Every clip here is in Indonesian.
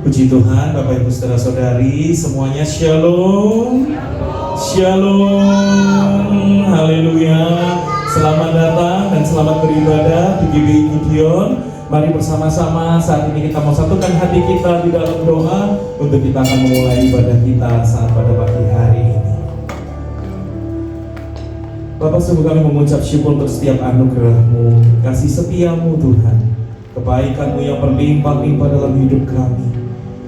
Puji Tuhan, Bapak Ibu saudara-saudari, semuanya shalom. Shalom. Haleluya. Selamat datang dan selamat beribadah di GBI Gideon. Mari bersama-sama saat ini kita mau satukan hati kita di dalam doa untuk kita akan memulai ibadah kita saat pada pagi hari ini. Bapak, sungguh kami mengucap syukur untuk setiap anugerah-Mu, kasih setia-Mu Tuhan, kebaikan-Mu yang berlimpah-limpah dalam hidup kami.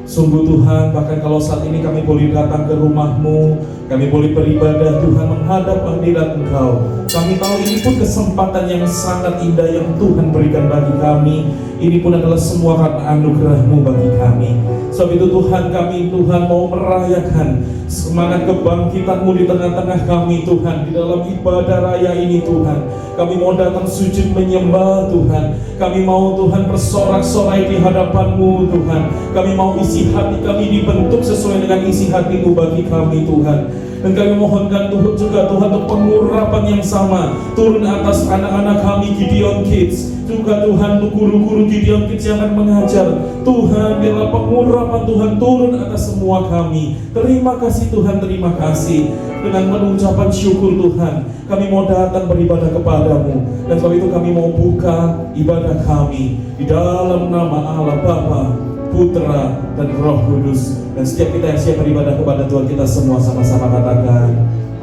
Sungguh Tuhan, bahkan kalau saat ini kami boleh datang ke rumah-Mu, kami boleh beribadah Tuhan menghadap hadirat Engkau. Kami tahu ini pun kesempatan yang sangat indah yang Tuhan berikan bagi kami. Ini pun adalah semua karena anugerah-Mu bagi kami. Sebab itu Tuhan, kami Tuhan mau merayakan semangat kebangkitan-Mu di tengah-tengah kami Tuhan. Di dalam ibadah raya ini Tuhan, kami mau datang sujud menyembah Tuhan. Kami mau Tuhan bersorak-sorai di hadapan-Mu Tuhan. Kami mau isi hati kami dibentuk sesuai dengan isi hati-Mu bagi kami Tuhan. Dan kami mohonkan Tuhan juga Tuhan untuk pengurapan yang sama turun atas anak-anak kami Gideon Kids. Juga Tuhan untuk guru-guru Gideon Kids yang akan mengajar. Tuhan, biarlah pengurapan Tuhan turun atas semua kami. Terima kasih Tuhan, terima kasih. Dengan mengucapkan syukur Tuhan, kami mau datang beribadah kepadamu. Dan sebab itu kami mau buka ibadah kami di dalam nama Allah Bapa, Putra, dan Roh Kudus. Dan setiap kita yang siap beribadah kepada Tuhan, kita semua sama-sama katakan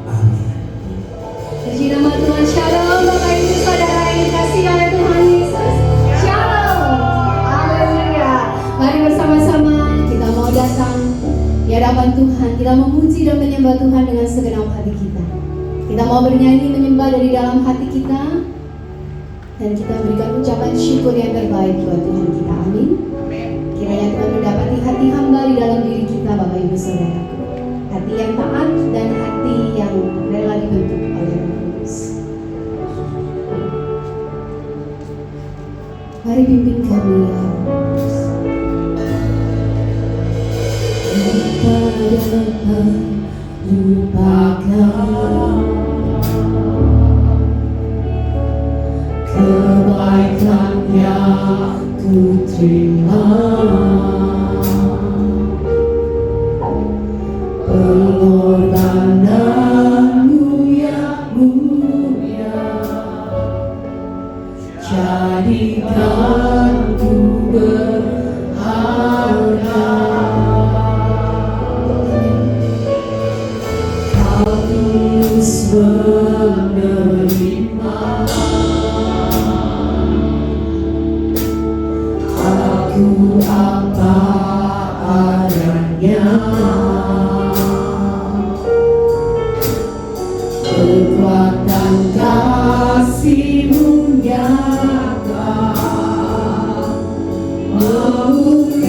amin. Puji nama Tuhan. Shalom Bapak Ibu Saudara yang dikasihi oleh Tuhan Yesus. Shalom. Haleluya. Mari bersama-sama kita mau datang di hadapan Tuhan. Kita memuji dan menyembah Tuhan dengan segenap hati kita. Kita mau bernyanyi menyembah dari dalam hati kita, dan kita berikan ucapan syukur yang terbaik buat Tuhan kita. Amin. Kiranya Tuhan mendapati hati hamba di dalam diri kita, Bapak Ibu Saudara. Hati yang taat dan hati yang rela dibentuk oleh Roh Kudus. Mari pimpin kami ya Kudus. Lupakan kebaikan yang ku terima, pengorbananmu yang mulia, jadikan ku berharga. Kau tulus menerima aku apa adanya. Kekuatan kasih-Mu nyata memulihkan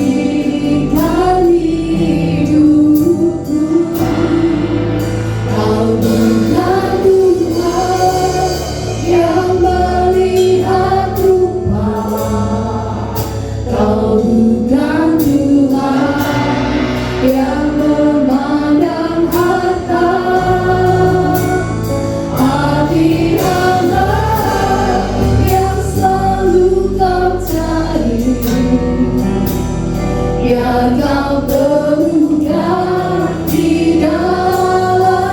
hidupku. Kau bukan Tuhan yang melihat rupa, Kau bukan Tuhan yang memandang harta. Hati hamba yang selalu Kau cari, biar Kau temukan di dalamku.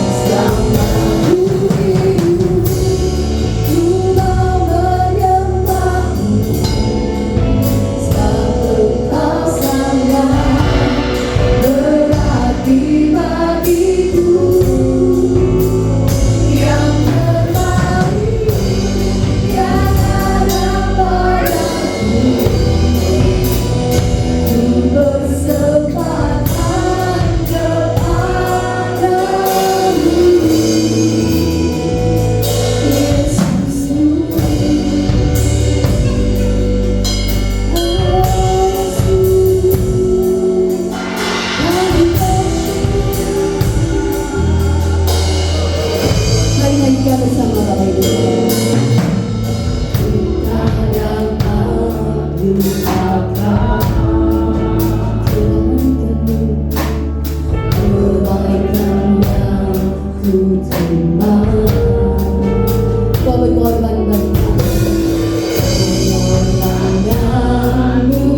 Selama ku hidup, ku mau menyembah-Mu. Sebab Engkau sangat berarti bagiku. Yang terbaik yang ada padaku, ku bersembahkan kepadamu. Yesusku, mari nyanyikan bersama Bapak Ibu. Kadang aku lupakan kebaikan yang ku terima, Kau berkorban bagi aku. Pengorbananmu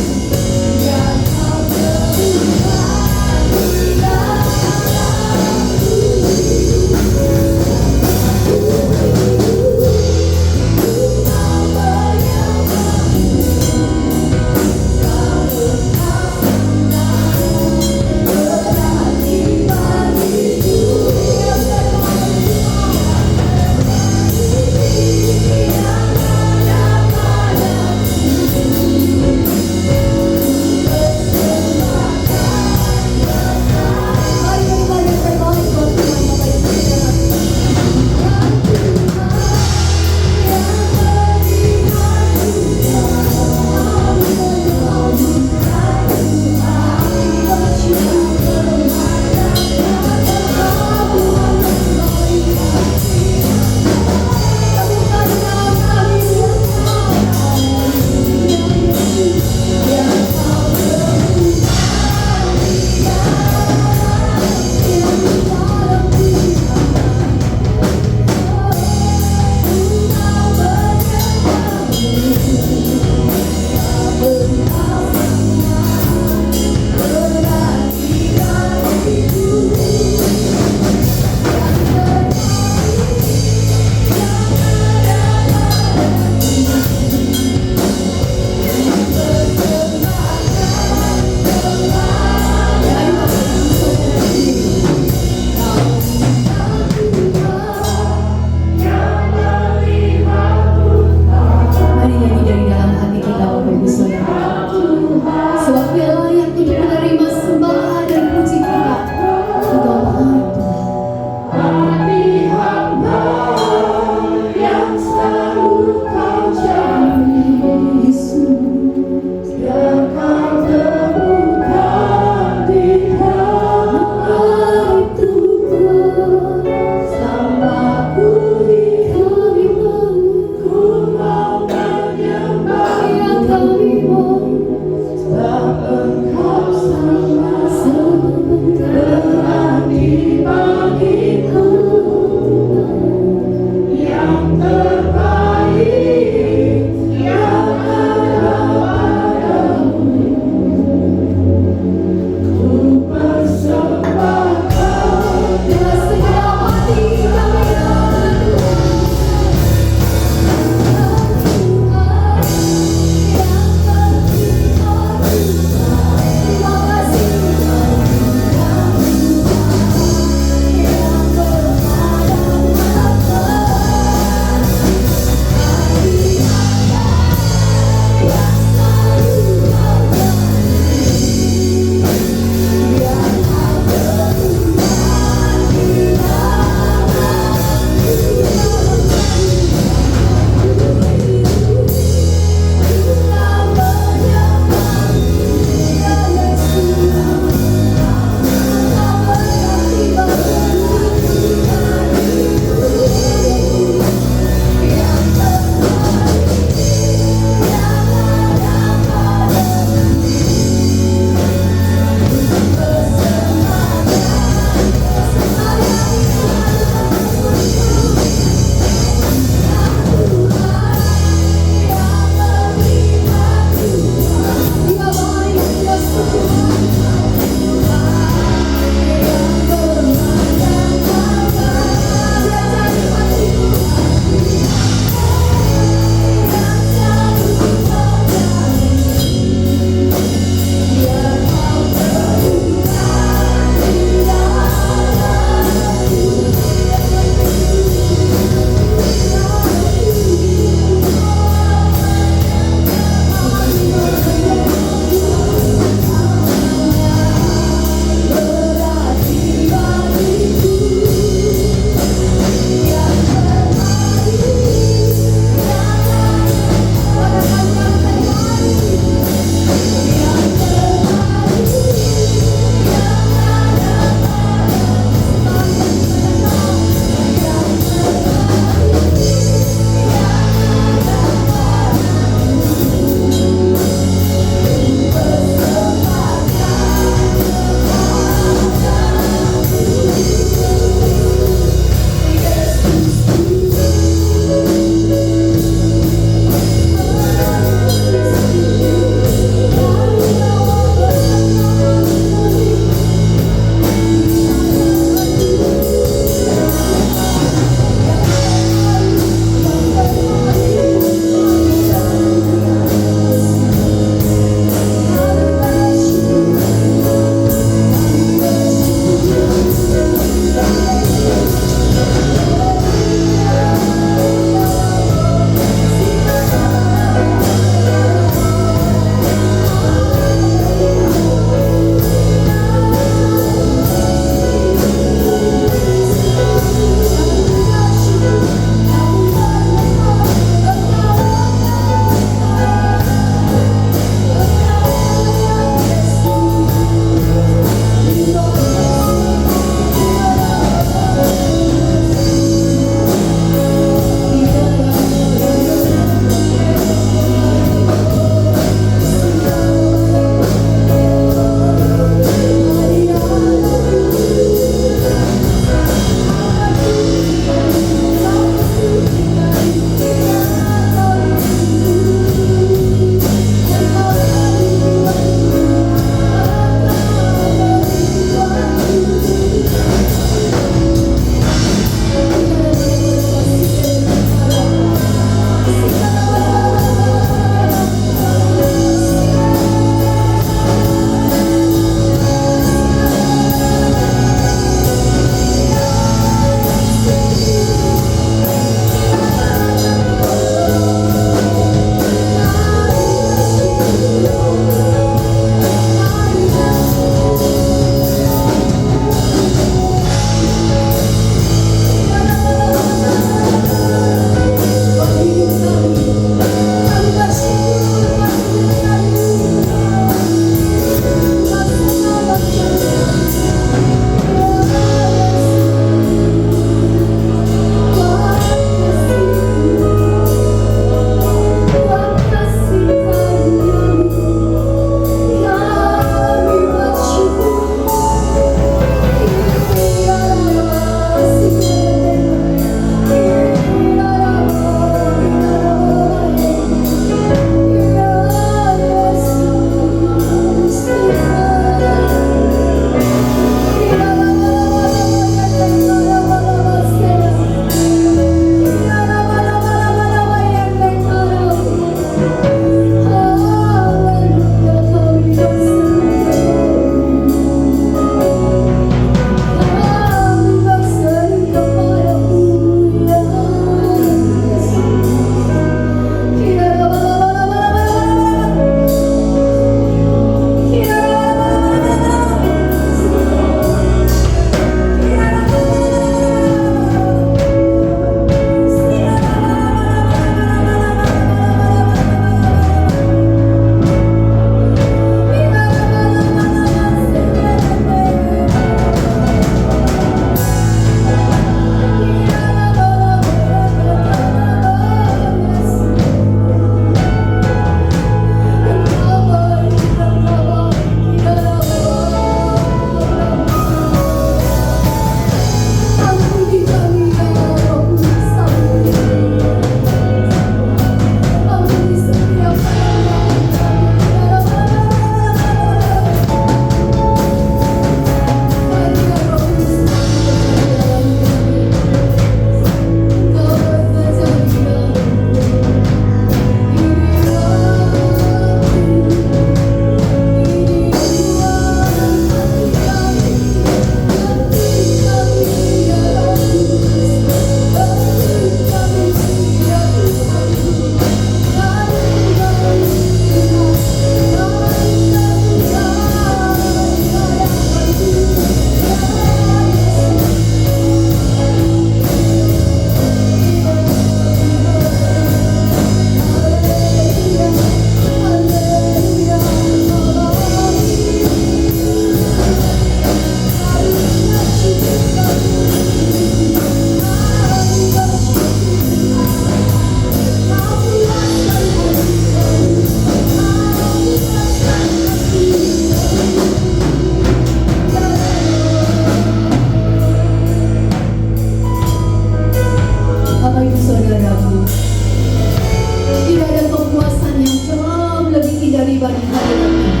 tiba di hadirat Tuhan.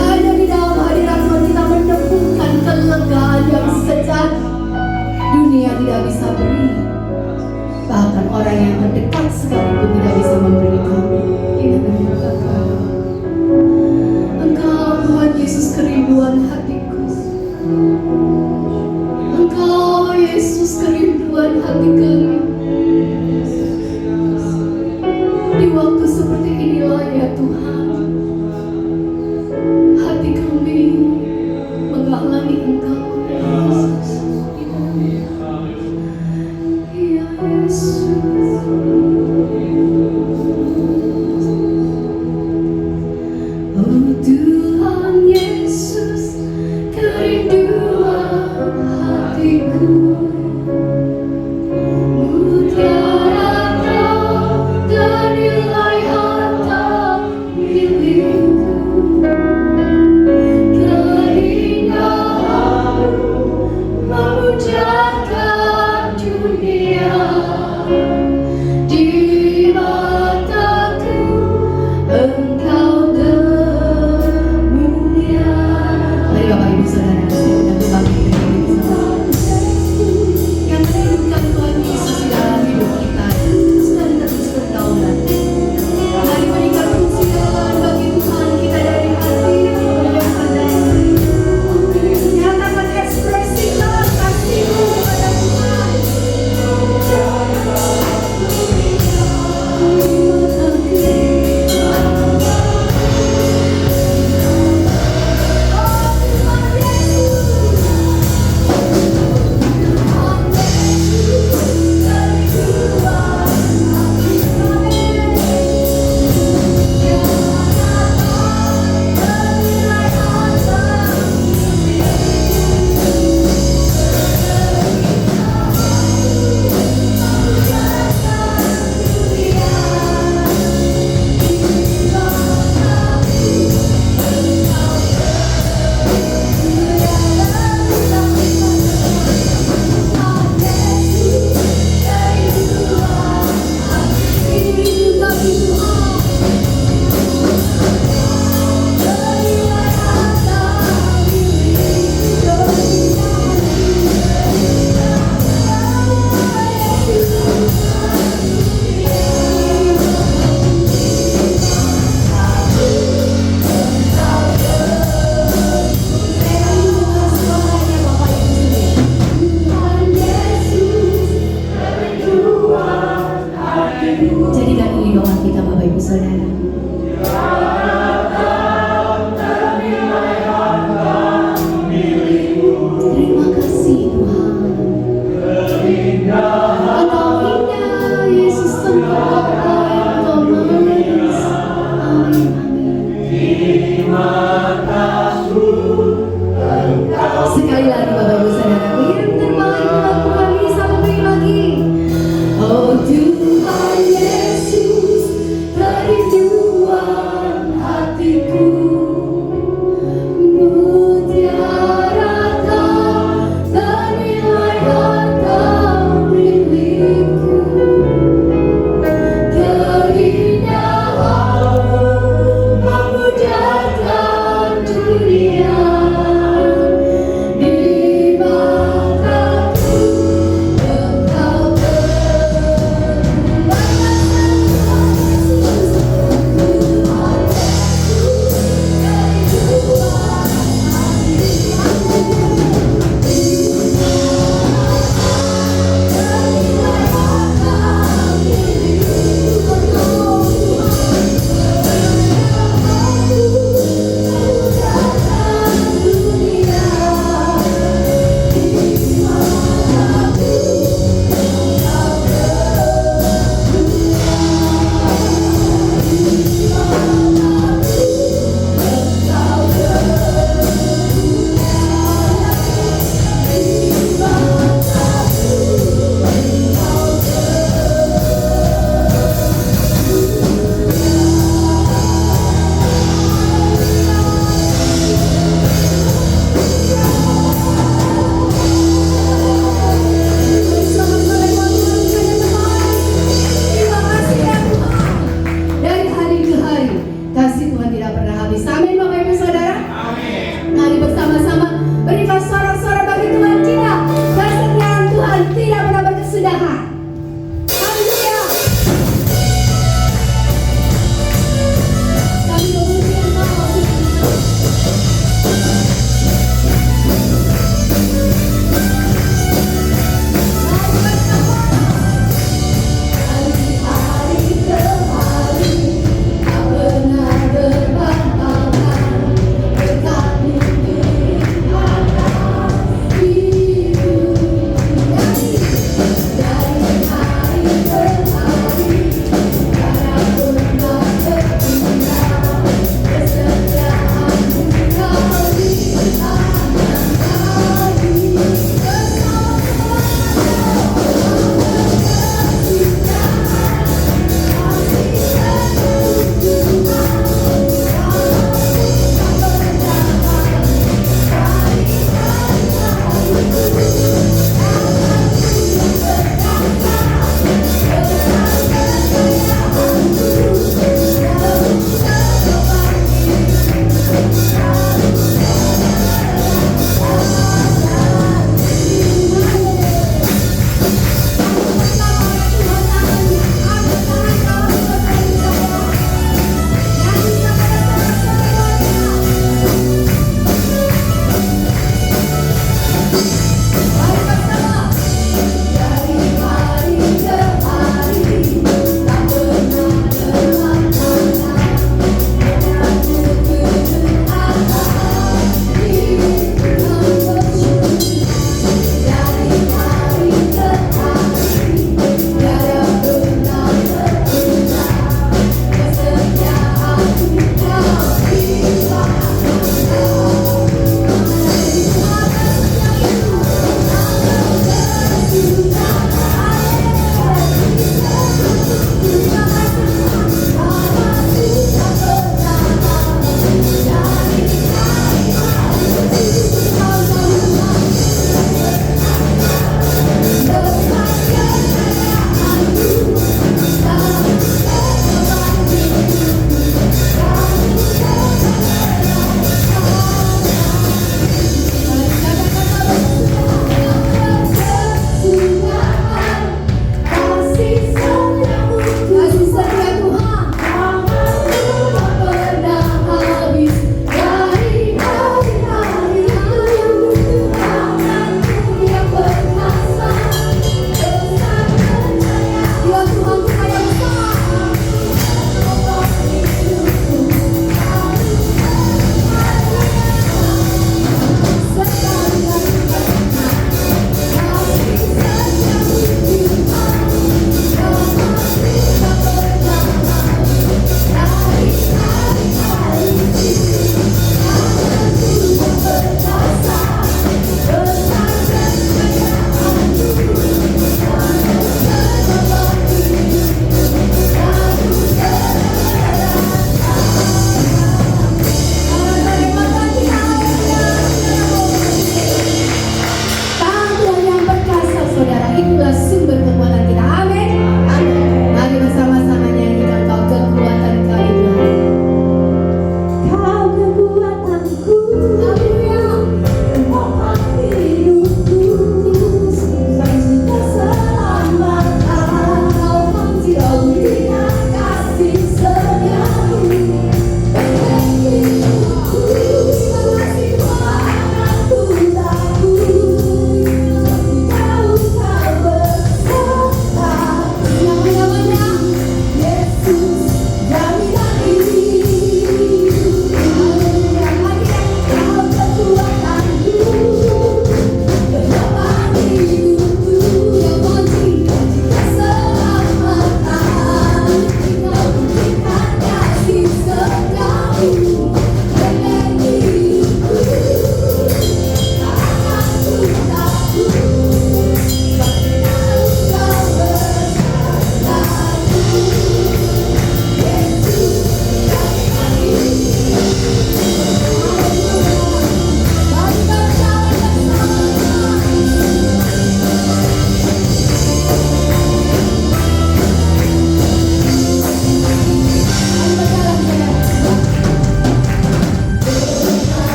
Hanya di dalam hadirat Tuhan kita menemukan kelegaan yang sejati dunia tidak bisa beri. Bahkan orang yang terdekat sekalipun tidak bisa memberi kami. Ini menyebabkan Engkau Tuhan Yesus kerinduan hatiku. Engkau Yesus kerinduan hati kami. Di waktu seperti inilah ya Tuhan, hati kami menghalangi Engkau ya Yesus. Ya Yesus. Oh Tuhan Yesus, kerinduan hatiku. Mutiara dan nilai harta milikku. Keindahanmu memujakan dunia. Di mataku Engkau termulia. Mari Bapak Ibu Saudara, kita berbakti dengan yang menunjukkan Tuhan Yesus di dalam hidup kita terus dan terus berdaulat. Mari berikan puji Tuhan bagi Tuhan kita dari hati yang pandai. Nyatakan ekspresikan kasih-Mu kepada Tuhan. Jadikan ini doa kita Bapak Ibu Saudara. Terima kasih Tuhan. Engkau indah Yesus, Engkau manis. Amin. Sekali lagi Bapak Ibu Saudara, mengirim terbaik Tuhan bisa memberi lagi. Oh Tuhan Yesus, kerinduan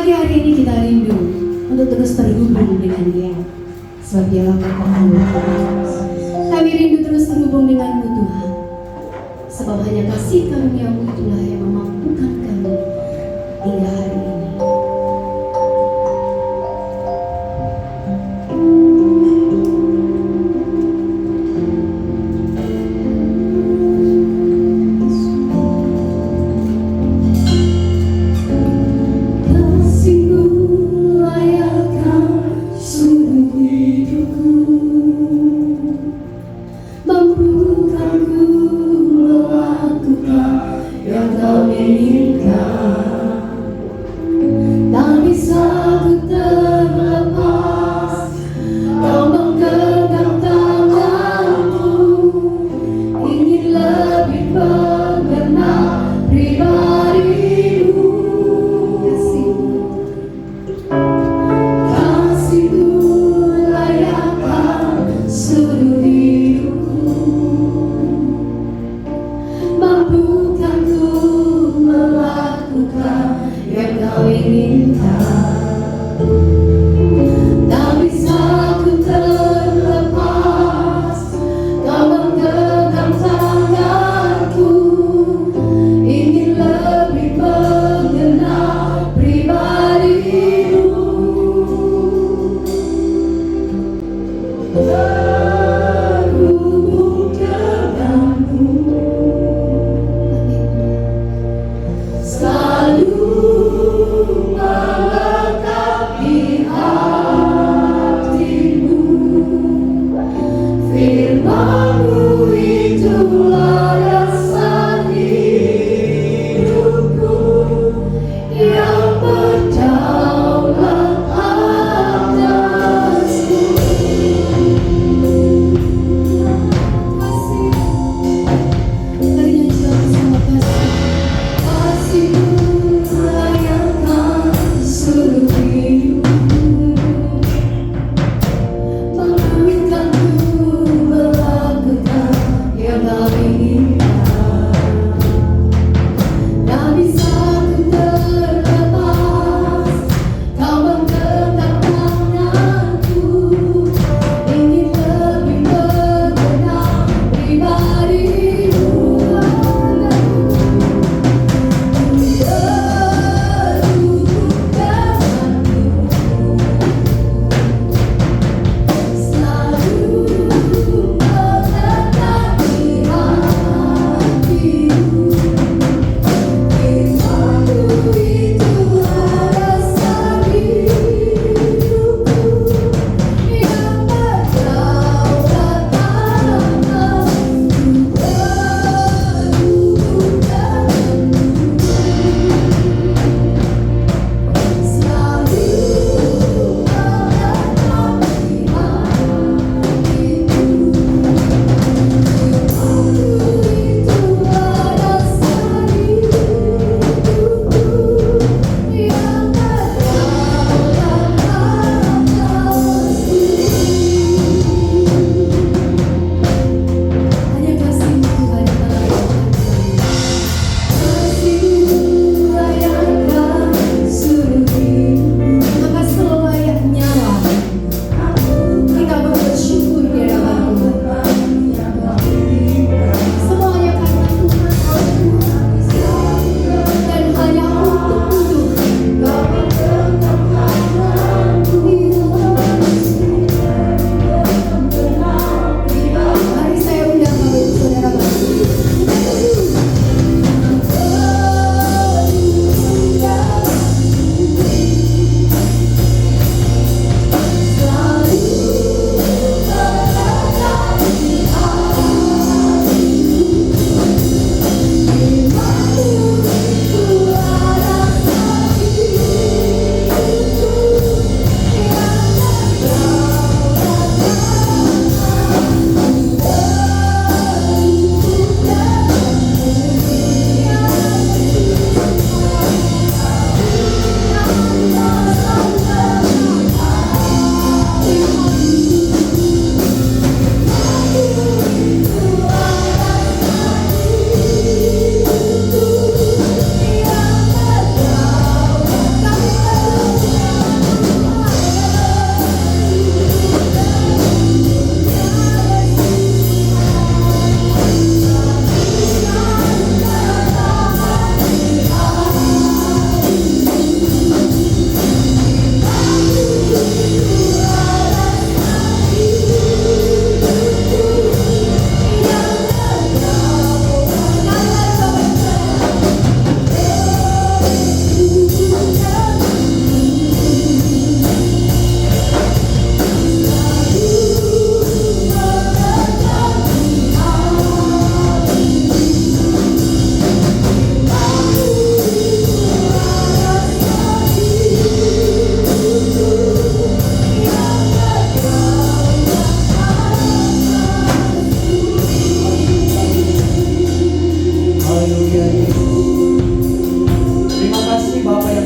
Pagi hari ini kita rindu untuk terus terhubung dengan Dia, sebab Dialah Bapa Tuhan. Kami rindu terus terhubung denganmu Tuhan, sebab hanya kasih karunia-Mu itulah yang memampukan kami hingga hari ini.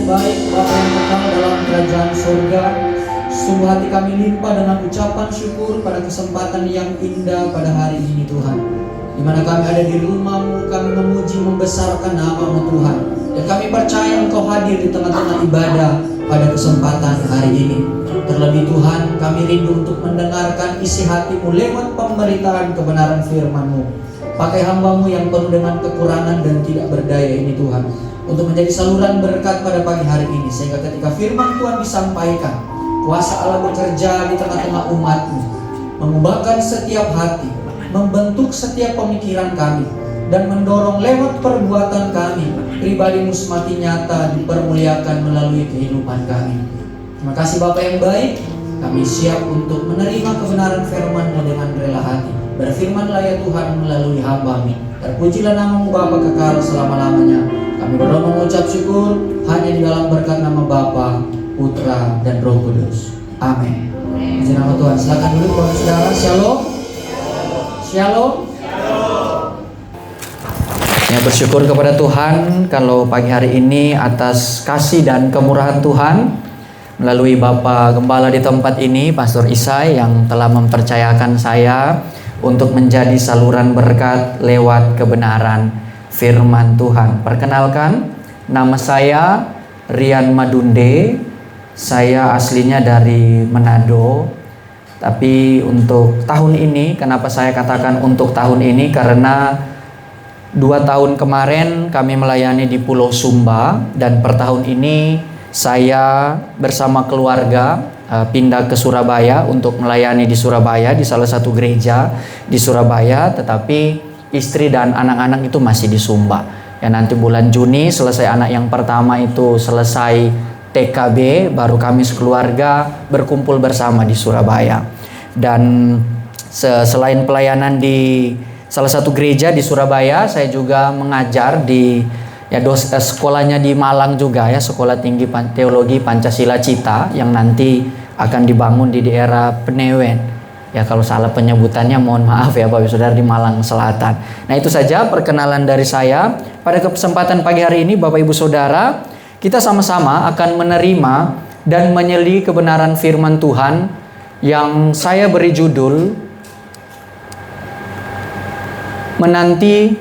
baik, Bapa yang kekal dalam kerajaan surga, sungguh hati kami limpah dengan ucapan syukur pada kesempatan yang indah pada hari ini Tuhan, di mana kami ada di rumah-Mu, kami memuji membesarkan nama-Mu Tuhan, dan kami percaya Engkau hadir di tengah-tengah ibadah pada kesempatan hari ini. Terlebih Tuhan, kami rindu untuk mendengarkan isi hati-Mu lewat pemberitaan kebenaran firman-Mu. Pakai hamba-Mu yang penuh dengan kekurangan dan tidak berdaya ini Tuhan, untuk menjadi saluran berkat pada pagi hari ini, sehingga ketika firman Tuhan disampaikan, kuasa Allah bekerja di tengah-tengah umat-Mu, mengubahkan setiap hati, membentuk setiap pemikiran kami, dan mendorong lewat perbuatan kami, pribadi-Mu semati nyata dipermuliakan melalui kehidupan kami. Terima kasih Bapa yang baik, kami siap untuk menerima kebenaran firman-Mu dengan rela hati. Berfirmanlah ya Tuhan melalui hamba-Mu. Terpujilah nama-Mu Bapa kekal selama-lamanya. Kami berdoa mengucap syukur hanya di dalam berkat nama Bapa, Putra, dan Roh Kudus. Amin. Puji nama Tuhan. Silakan dulu Bapak Saudara. Shalom. Shalom. Ya, bersyukur kepada Tuhan kalau pagi hari ini atas kasih dan kemurahan Tuhan melalui Bapak Gembala di tempat ini, Pastor Isai, yang telah mempercayakan saya untuk menjadi saluran berkat lewat kebenaran firman Tuhan. Perkenalkan, nama saya Rian Madunde. Saya aslinya dari Manado. Tapi untuk tahun ini, kenapa saya katakan untuk tahun ini? Karena 2 tahun kemarin kami melayani di Pulau Sumba, dan per tahun ini saya bersama keluarga pindah ke Surabaya untuk melayani di Surabaya, di salah satu gereja di Surabaya, tetapi istri dan anak-anak itu masih di Sumba. Ya, nanti bulan Juni selesai anak yang pertama itu selesai TKB, baru kami sekeluarga berkumpul bersama di Surabaya. Dan selain pelayanan di salah satu gereja di Surabaya, saya juga mengajar di sekolahnya di Malang juga, ya, Sekolah Tinggi Teologi Pancasila Cita, yang nanti akan dibangun di daerah Penewen. Ya, kalau salah penyebutannya mohon maaf ya Bapak Ibu Saudara, di Malang Selatan. Nah, itu saja perkenalan dari saya. Pada kesempatan pagi hari ini Bapak Ibu Saudara, kita sama-sama akan menerima dan menyeli kebenaran firman Tuhan yang saya beri judul Menanti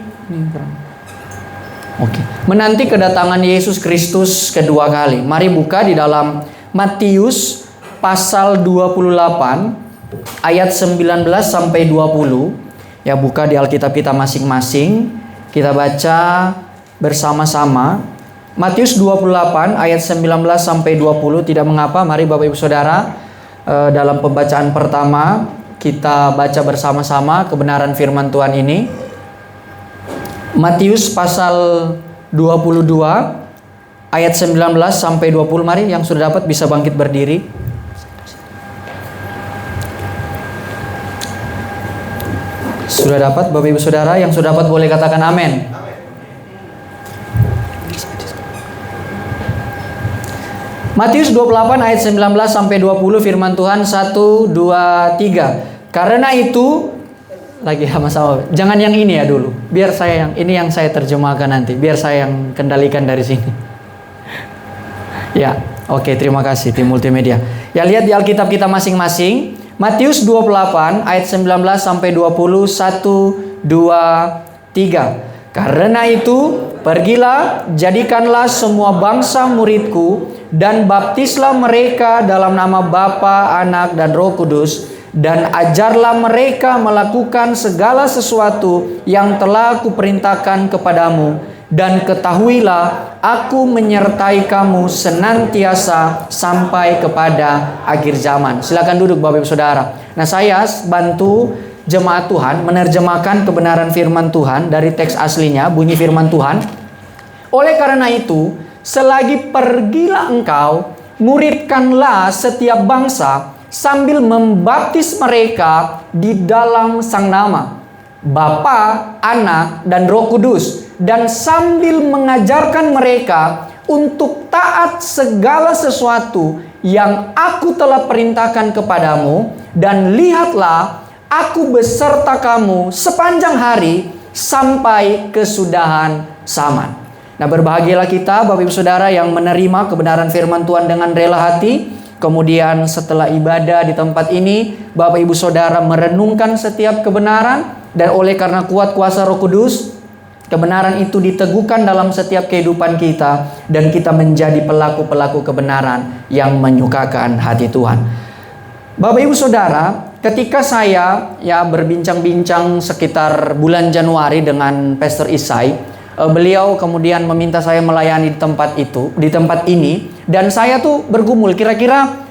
kedatangan Yesus Kristus kedua kali. Mari buka di dalam Matius pasal 28 ayat 19 sampai 20. Ya, buka di Alkitab kita masing-masing. Kita baca bersama-sama. Matius 28 ayat 19 sampai 20. Tidak mengapa, mari Bapak Ibu Saudara, dalam pembacaan pertama kita baca bersama-sama kebenaran firman Tuhan ini. Matius pasal 22 ayat 19 sampai 20. Mari yang sudah dapat bisa bangkit berdiri. Sudah dapat Bapak Ibu Saudara? Yang sudah dapat boleh katakan amin. Matius 28 ayat 19 sampai 20, firman Tuhan 1, 2, 3. Karena itu, lagi sama-sama, jangan yang ini ya dulu, biar saya yang ini yang saya terjemahkan nanti, biar saya yang kendalikan dari sini. Ya, oke, terima kasih tim multimedia. Ya, lihat di Alkitab kita masing-masing. Matius 28 ayat 19 sampai 20, 1, 2, 3. Karena itu, pergilah, jadikanlah semua bangsa muridku, dan baptislah mereka dalam nama Bapa, Anak, dan Roh Kudus, dan ajarlah mereka melakukan segala sesuatu yang telah kuperintahkan kepadamu, dan ketahuilah aku menyertai kamu senantiasa sampai kepada akhir zaman. Silakan duduk Bapak Ibu Saudara. Nah, saya bantu jemaat Tuhan menerjemahkan kebenaran firman Tuhan dari teks aslinya. Bunyi firman Tuhan, oleh karena itu, selagi pergilah engkau, muridkanlah setiap bangsa, sambil membaptis mereka di dalam Sang Nama, Bapa, Anak, dan Roh Kudus, dan sambil mengajarkan mereka untuk taat segala sesuatu yang aku telah perintahkan kepadamu, dan lihatlah, aku beserta kamu sepanjang hari sampai kesudahan zaman. Nah, berbahagialah kita Bapak Ibu Saudara yang menerima kebenaran firman Tuhan dengan rela hati. Kemudian setelah ibadah di tempat ini, Bapak Ibu Saudara merenungkan setiap kebenaran, dan oleh karena kuat kuasa Roh Kudus, kebenaran itu diteguhkan dalam setiap kehidupan kita, dan kita menjadi pelaku-pelaku kebenaran yang menyukakan hati Tuhan. Bapak Ibu Saudara, ketika saya berbincang-bincang sekitar bulan Januari dengan Pastor Isai, beliau kemudian meminta saya melayani di tempat ini, dan saya tuh bergumul kira-kira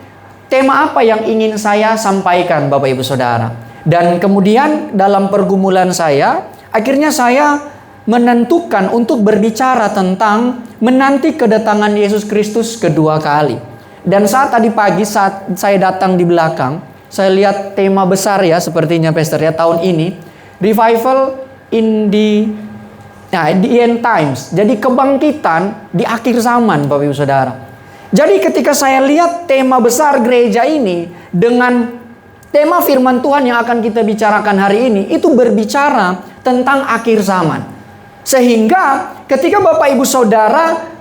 tema apa yang ingin saya sampaikan Bapak Ibu Saudara. Dan kemudian dalam pergumulan saya, akhirnya saya menentukan untuk berbicara tentang menanti kedatangan Yesus Kristus kedua kali. Dan saat tadi pagi saat saya datang di belakang, saya lihat tema besar ya sepertinya Pastor ya tahun ini, Revival in the end times. Jadi kebangkitan di akhir zaman Bapak Ibu Saudara. Jadi ketika saya lihat tema besar gereja ini dengan tema firman Tuhan yang akan kita bicarakan hari ini, itu berbicara tentang akhir zaman. Sehingga ketika Bapak Ibu Saudara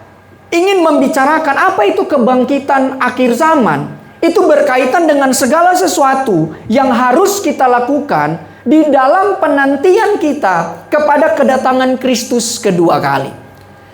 ingin membicarakan apa itu kebangkitan akhir zaman, itu berkaitan dengan segala sesuatu yang harus kita lakukan di dalam penantian kita kepada kedatangan Kristus kedua kali.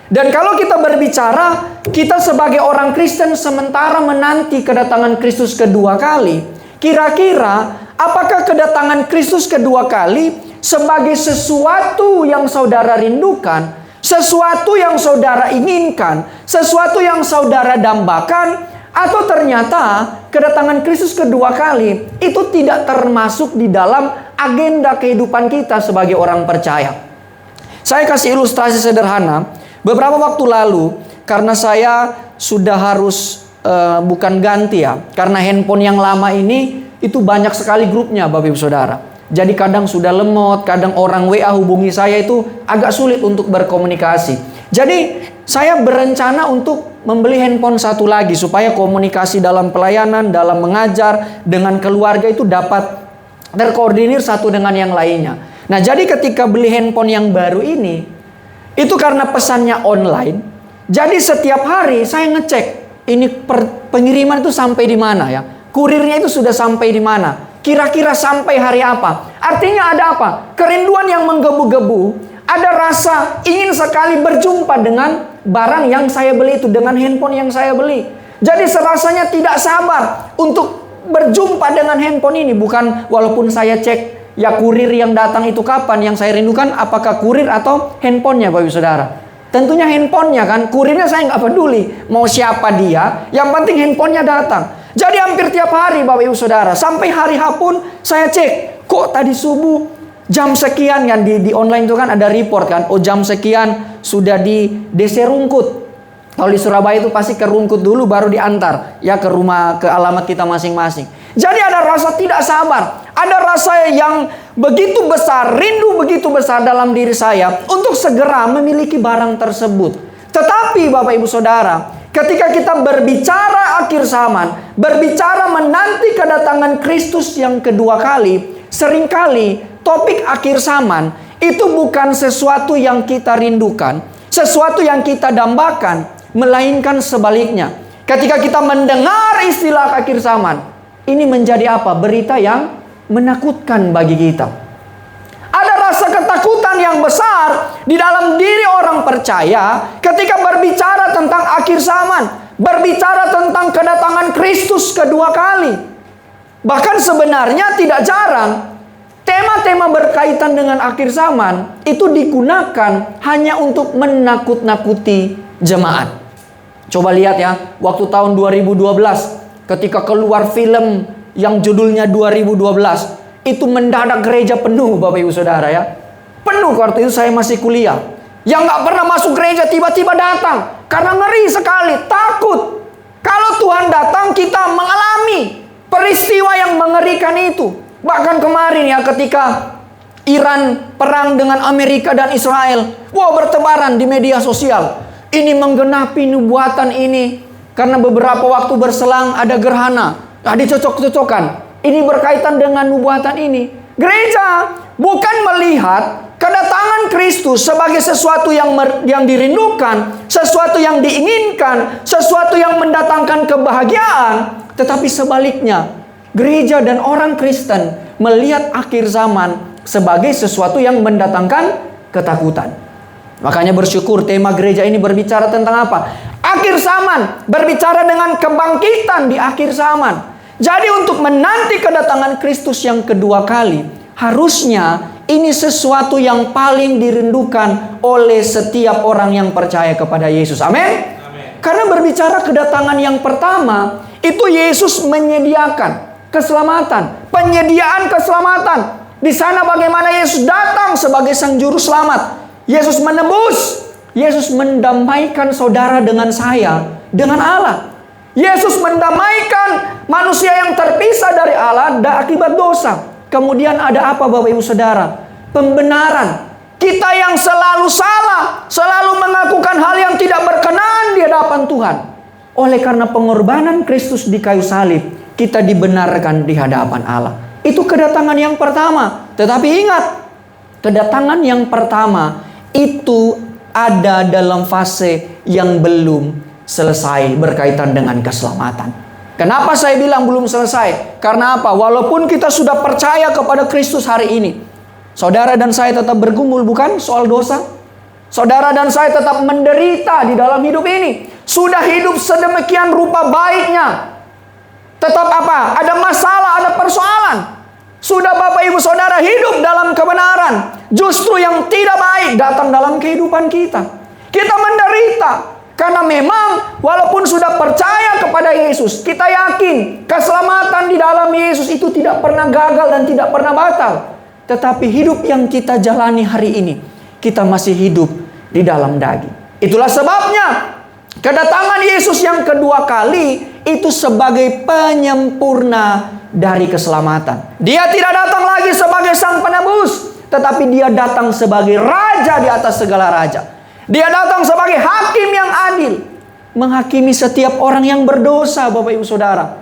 Dan kalau kita berbicara, kita sebagai orang Kristen sementara menanti kedatangan Kristus kedua kali, kira-kira apakah kedatangan Kristus kedua kali sebagai sesuatu yang saudara rindukan, sesuatu yang saudara inginkan, sesuatu yang saudara dambakan, atau ternyata kedatangan Kristus kedua kali itu tidak termasuk di dalam agenda kehidupan kita sebagai orang percaya. Saya kasih ilustrasi sederhana. Beberapa waktu lalu, karena saya sudah harus bukan ganti ya, karena handphone yang lama ini itu banyak sekali grupnya Bapak Ibu Saudara. Jadi kadang sudah lemot, kadang orang WA hubungi saya itu agak sulit untuk berkomunikasi. Jadi saya berencana untuk membeli handphone satu lagi supaya komunikasi dalam pelayanan, dalam mengajar, dengan keluarga itu dapat terkoordinir satu dengan yang lainnya. Nah, jadi ketika beli handphone yang baru ini, itu karena pesannya online. Jadi setiap hari saya ngecek ini pengiriman itu sampai di mana ya. Kurirnya itu sudah sampai di mana. Kira-kira sampai hari apa? Artinya ada apa? Kerinduan yang menggebu-gebu. Ada rasa ingin sekali berjumpa dengan barang yang saya beli itu, dengan handphone yang saya beli. Jadi serasanya tidak sabar untuk berjumpa dengan handphone ini. Bukan walaupun saya cek ya kurir yang datang itu kapan, yang saya rindukan apakah kurir atau handphonenya Bapak Ibu Saudara. Tentunya handphonenya kan, kurirnya saya nggak peduli mau siapa dia, yang penting handphonenya datang. Jadi hampir tiap hari Bapak Ibu Saudara, sampai hari H pun saya cek, kok tadi subuh jam sekian kan di online itu kan ada report kan, oh jam sekian sudah di DC Rungkut. Kalau di Surabaya itu pasti ke Rungkut dulu baru diantar ya ke rumah, ke alamat kita masing-masing. Jadi ada rasa tidak sabar, ada rasa yang begitu besar, rindu begitu besar dalam diri saya untuk segera memiliki barang tersebut. Tetapi Bapak Ibu Saudara, ketika kita berbicara akhir zaman, berbicara menanti kedatangan Kristus yang kedua kali, seringkali topik akhir zaman itu bukan sesuatu yang kita rindukan, sesuatu yang kita dambakan, melainkan sebaliknya. Ketika kita mendengar istilah akhir zaman, ini menjadi apa? Berita yang menakutkan bagi kita. Ada rasa ketakutan yang besar di dalam diri orang percaya ketika berbicara tentang akhir zaman, berbicara tentang kedatangan Kristus kedua kali. Bahkan sebenarnya tidak jarang tema-tema berkaitan dengan akhir zaman itu digunakan hanya untuk menakut-nakuti jemaat. Coba lihat ya, waktu tahun 2012 ketika keluar film yang judulnya 2012, itu mendadak gereja penuh Bapak Ibu Saudara ya. Penuh waktu itu saya masih kuliah. Yang gak pernah masuk gereja tiba-tiba datang. Karena ngeri sekali, takut. Kalau Tuhan datang kita mengalami peristiwa yang mengerikan itu. Bahkan kemarin ya ketika Iran perang dengan Amerika dan Israel. Wow, bertebaran di media sosial. Ini menggenapi nubuatan ini. Karena beberapa waktu berselang ada gerhana. Nah, dicocok-cocokkan. Ini berkaitan dengan nubuatan ini. Gereja bukan melihat kedatangan Kristus sebagai sesuatu yang dirindukan, sesuatu yang diinginkan, sesuatu yang mendatangkan kebahagiaan. Tetapi sebaliknya, gereja dan orang Kristen melihat akhir zaman sebagai sesuatu yang mendatangkan ketakutan. Makanya bersyukur tema gereja ini berbicara tentang apa? Akhir zaman, berbicara dengan kebangkitan di akhir zaman. Jadi untuk menanti kedatangan Kristus yang kedua kali, harusnya ini sesuatu yang paling dirindukan oleh setiap orang yang percaya kepada Yesus. Amin. Karena berbicara kedatangan yang pertama, itu Yesus menyediakan keselamatan, penyediaan keselamatan. Di sana bagaimana Yesus datang sebagai sang juru selamat. Yesus menebus, Yesus mendamaikan saudara dengan saya, dengan Allah. Yesus mendamaikan manusia yang terpisah dari Allah akibat dosa. Kemudian ada apa Bapak Ibu Saudara? Pembenaran. Kita yang selalu salah, selalu melakukan hal yang tidak berkenan di hadapan Tuhan. Oleh karena pengorbanan Kristus di kayu salib, kita dibenarkan di hadapan Allah. Itu kedatangan yang pertama. Tetapi ingat, kedatangan yang pertama itu ada dalam fase yang belum selesai berkaitan dengan keselamatan. Kenapa saya bilang belum selesai? Karena apa? Walaupun kita sudah percaya kepada Kristus hari ini, saudara dan saya tetap bergumul, bukan? Soal dosa. Saudara dan saya tetap menderita di dalam hidup ini. Sudah hidup sedemikian rupa baiknya, tetap apa? Ada masalah, ada persoalan. Sudah Bapak Ibu Saudara hidup dalam kebenaran, justru yang tidak baik datang dalam kehidupan kita. Kita menderita karena memang walaupun sudah percaya kepada Yesus, kita yakin keselamatan di dalam Yesus itu tidak pernah gagal dan tidak pernah batal. Tetapi hidup yang kita jalani hari ini, kita masih hidup di dalam daging. Itulah sebabnya kedatangan Yesus yang kedua kali itu sebagai penyempurna dari keselamatan. Dia tidak datang lagi sebagai sang penebus, tetapi dia datang sebagai raja di atas segala raja. Dia datang sebagai hakim yang adil, menghakimi setiap orang yang berdosa, Bapak Ibu Saudara.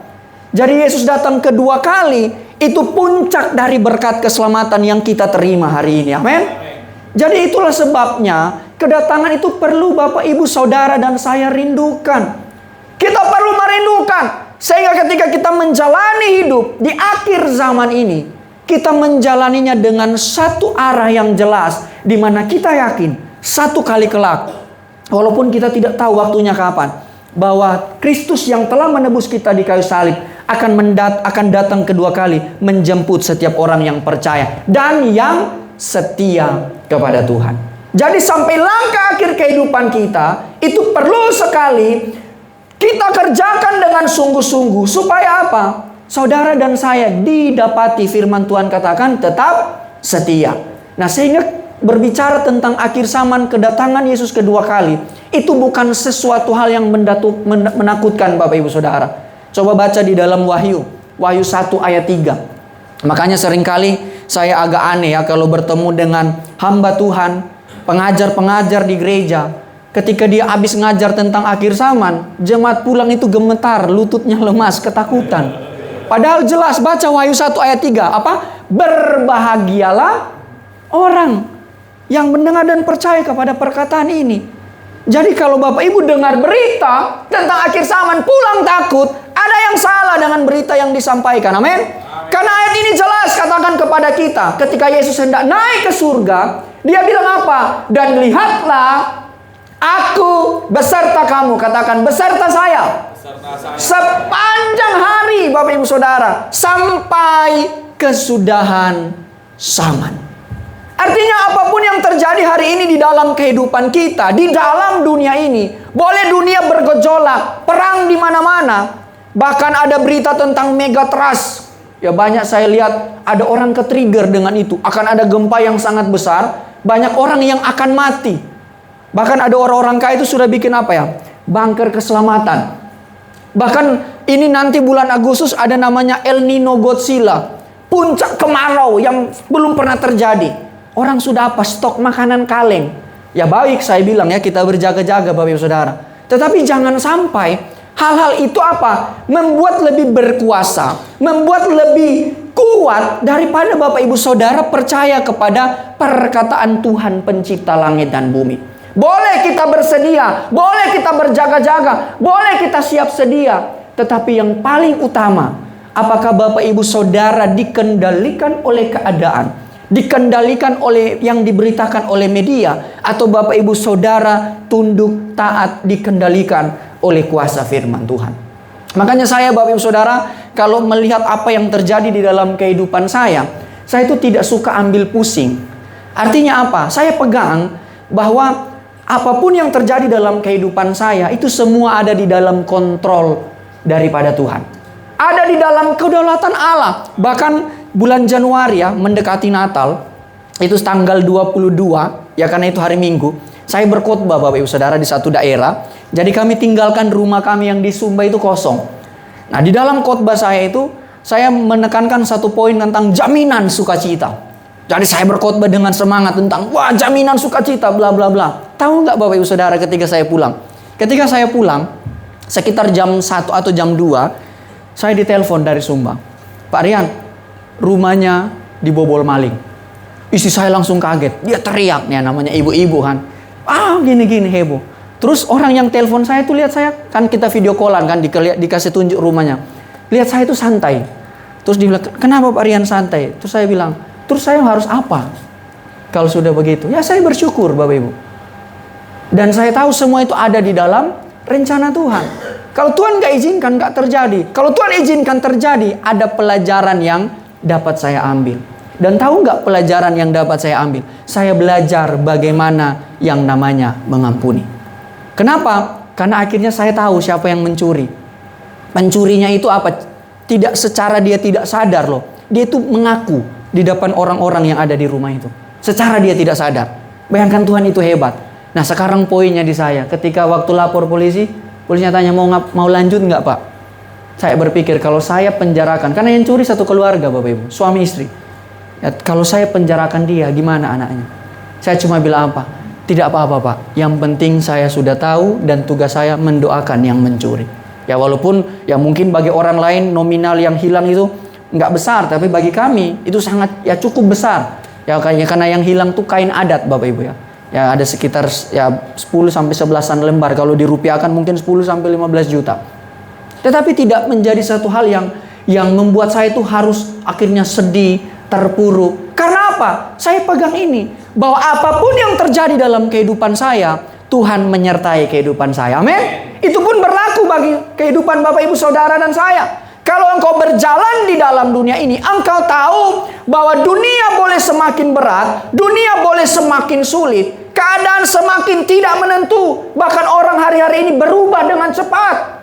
Jadi Yesus datang kedua kali, itu puncak dari berkat keselamatan yang kita terima hari ini. Amin. Jadi itulah sebabnya kedatangan itu perlu Bapak Ibu Saudara dan saya rindukan. Kita perlu merindukan. Sehingga ketika kita menjalani hidup di akhir zaman ini, kita menjalaninya dengan satu arah yang jelas, di mana kita yakin satu kali kelak, walaupun kita tidak tahu waktunya kapan, bahwa Kristus yang telah menebus kita di kayu salib akan datang kedua kali menjemput setiap orang yang percaya dan yang setia kepada Tuhan. Jadi sampai langkah akhir kehidupan kita, itu perlu sekali kita kerjakan dengan sungguh-sungguh. Supaya apa? Saudara dan saya didapati, firman Tuhan katakan, tetap setia. Nah, sehingga berbicara tentang akhir zaman, kedatangan Yesus kedua kali, itu bukan sesuatu hal yang menakutkan Bapak Ibu Saudara. Coba baca di dalam Wahyu 1 ayat 3. Makanya seringkali saya agak aneh ya kalau bertemu dengan hamba Tuhan, pengajar-pengajar di gereja. Ketika dia habis ngajar tentang akhir zaman, jemaat pulang itu gemetar, lututnya lemas, ketakutan. Padahal jelas baca Wahyu 1 ayat 3. Apa? Berbahagialah orang yang mendengar dan percaya kepada perkataan ini. Jadi kalau Bapak Ibu dengar berita tentang akhir zaman pulang takut, ada yang salah dengan berita yang disampaikan. Amin. Karena ayat ini jelas katakan kepada kita, ketika Yesus hendak naik ke surga, dia bilang apa? Dan lihatlah, aku beserta kamu. Katakan, beserta saya. Sepanjang hari Bapak Ibu Saudara, sampai kesudahan zaman. Artinya apapun yang terjadi hari ini di dalam kehidupan kita, di dalam dunia ini, boleh dunia bergejolak, perang di mana-mana, bahkan ada berita tentang megatrust. Ya banyak saya lihat ada orang ke-trigger dengan itu. Akan ada gempa yang sangat besar, banyak orang yang akan mati. Bahkan ada orang-orang kaya itu sudah bikin apa ya? Bunker keselamatan. Bahkan ini nanti bulan Agustus ada namanya El Nino Godzilla. Puncak kemarau yang belum pernah terjadi. Orang sudah apa? Stok makanan kaleng. Ya baik saya bilang ya, kita berjaga-jaga Bapak Ibu Saudara. Tetapi jangan sampai hal-hal itu apa? Membuat lebih berkuasa, membuat lebih kuat daripada Bapak Ibu Saudara percaya kepada perkataan Tuhan pencipta langit dan bumi. Boleh kita bersedia, boleh kita berjaga-jaga, boleh kita siap sedia. Tetapi yang paling utama, apakah Bapak Ibu Saudara dikendalikan oleh keadaan, dikendalikan oleh yang diberitakan oleh media, atau Bapak Ibu Saudara tunduk, taat, dikendalikan oleh kuasa firman Tuhan. Makanya saya, Bapak Ibu Saudara, kalau melihat apa yang terjadi di dalam kehidupan saya itu tidak suka ambil pusing. Artinya apa? Saya pegang bahwa apapun yang terjadi dalam kehidupan saya, itu semua ada di dalam kontrol daripada Tuhan. Ada di dalam kedaulatan Allah. Bahkan bulan Januari ya, mendekati Natal, itu tanggal 22, ya karena itu hari Minggu, saya berkhotbah Bapak Ibu Saudara di satu daerah. Jadi kami tinggalkan rumah kami yang di Sumba itu kosong. Nah, di dalam khotbah saya itu, saya menekankan satu poin tentang jaminan sukacita. Jadi saya berkhotbah dengan semangat tentang, wah, jaminan sukacita, bla bla bla. Tahu nggak Bapak Ibu Saudara ketika saya pulang? Ketika saya pulang, sekitar jam 1 atau jam 2, saya ditelepon dari Sumba. Pak Rian, rumahnya dibobol maling. Istri saya langsung kaget. Dia teriak, nih namanya ibu-ibu kan. Gini-gini heboh. Terus orang yang telepon saya tuh lihat saya, kan kita video callan kan, dikasih tunjuk rumahnya. Lihat saya tuh santai. Terus dia bilang, kenapa Pak Rian santai? Terus saya bilang, terus saya harus apa? Kalau sudah begitu, ya saya bersyukur Bapak Ibu. Dan saya tahu semua itu ada di dalam rencana Tuhan. Kalau Tuhan gak izinkan, gak terjadi. Kalau Tuhan izinkan terjadi, ada pelajaran yang dapat saya ambil. Dan tahu gak pelajaran yang dapat saya ambil? Saya belajar bagaimana yang namanya mengampuni. Kenapa? Karena akhirnya saya tahu siapa yang mencuri. Pencurinya itu apa? Tidak secara dia tidak sadar loh. Dia itu mengaku di depan orang-orang yang ada di rumah itu. Secara dia tidak sadar. Bayangkan Tuhan itu hebat. Nah sekarang poinnya di saya. Ketika waktu lapor polisi, polisinya tanya mau lanjut nggak Pak? Saya berpikir kalau saya penjarakan. Karena yang curi satu keluarga Bapak Ibu. Suami istri. Ya, kalau saya penjarakan dia, gimana anaknya? Saya cuma bilang apa? Tidak apa-apa Pak. Yang penting saya sudah tahu dan tugas saya mendoakan yang mencuri. Ya walaupun ya mungkin bagi orang lain nominal yang hilang itu nggak besar, tapi bagi kami itu sangat ya cukup besar. Ya karena yang hilang tuh kain adat Bapak Ibu ya. Ya ada sekitar ya 10 sampai 11-an lembar, kalau dirupiahkan mungkin 10 sampai 15 juta. Tetapi tidak menjadi satu hal yang membuat saya itu harus akhirnya sedih, terpuruk. Karena apa? Saya pegang ini, bahwa apapun yang terjadi dalam kehidupan saya, Tuhan menyertai kehidupan saya. Amin. Itu pun berlaku bagi kehidupan Bapak Ibu Saudara dan saya. Kalau engkau berjalan di dalam dunia ini, engkau tahu bahwa dunia boleh semakin berat, dunia boleh semakin sulit, keadaan semakin tidak menentu, bahkan orang hari-hari ini berubah dengan cepat.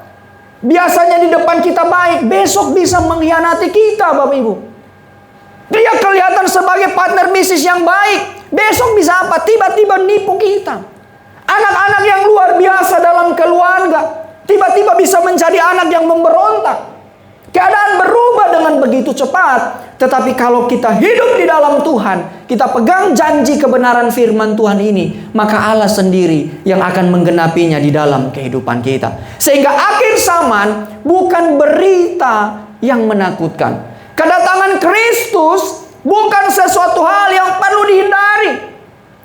Biasanya di depan kita baik, besok bisa mengkhianati kita Bapak Ibu. Dia kelihatan sebagai partner bisnis yang baik, besok bisa apa? Tiba-tiba nipu kita. Anak-anak yang luar biasa dalam keluarga, tiba-tiba bisa menjadi anak yang memberontak. Keadaan berubah dengan begitu cepat. Tetapi kalau kita hidup di dalam Tuhan, kita pegang janji kebenaran firman Tuhan ini, maka Allah sendiri yang akan menggenapinya di dalam kehidupan kita. Sehingga akhir zaman bukan berita yang menakutkan. Kedatangan Kristus bukan sesuatu hal yang perlu dihindari,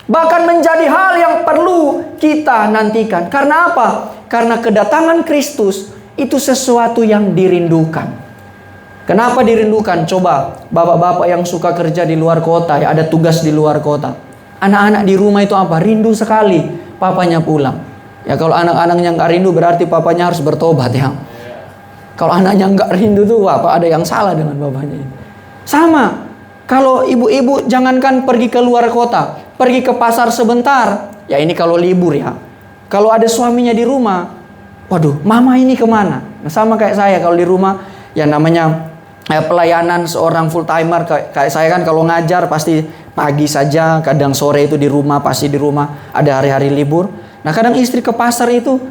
bahkan menjadi hal yang perlu kita nantikan. Karena apa? Karena kedatangan Kristus itu sesuatu yang dirindukan. Kenapa dirindukan? Coba bapak-bapak yang suka kerja di luar kota, ya ada tugas di luar kota. Anak-anak di rumah itu apa? Rindu sekali papanya pulang. Ya kalau anak-anaknya nggak rindu berarti papanya harus bertobat ya. Kalau anaknya nggak rindu tuh apa? Ada yang salah dengan bapaknya. Sama. Kalau ibu-ibu jangankan pergi ke luar kota, pergi ke pasar sebentar. Ya ini kalau libur ya. Kalau ada suaminya di rumah, waduh, mama ini kemana? Nah, sama kayak saya kalau di rumah, ya namanya pelayanan seorang full timer kayak saya kan kalau ngajar pasti pagi saja, kadang sore itu di rumah, pasti di rumah, ada hari-hari libur. Nah kadang istri ke pasar itu,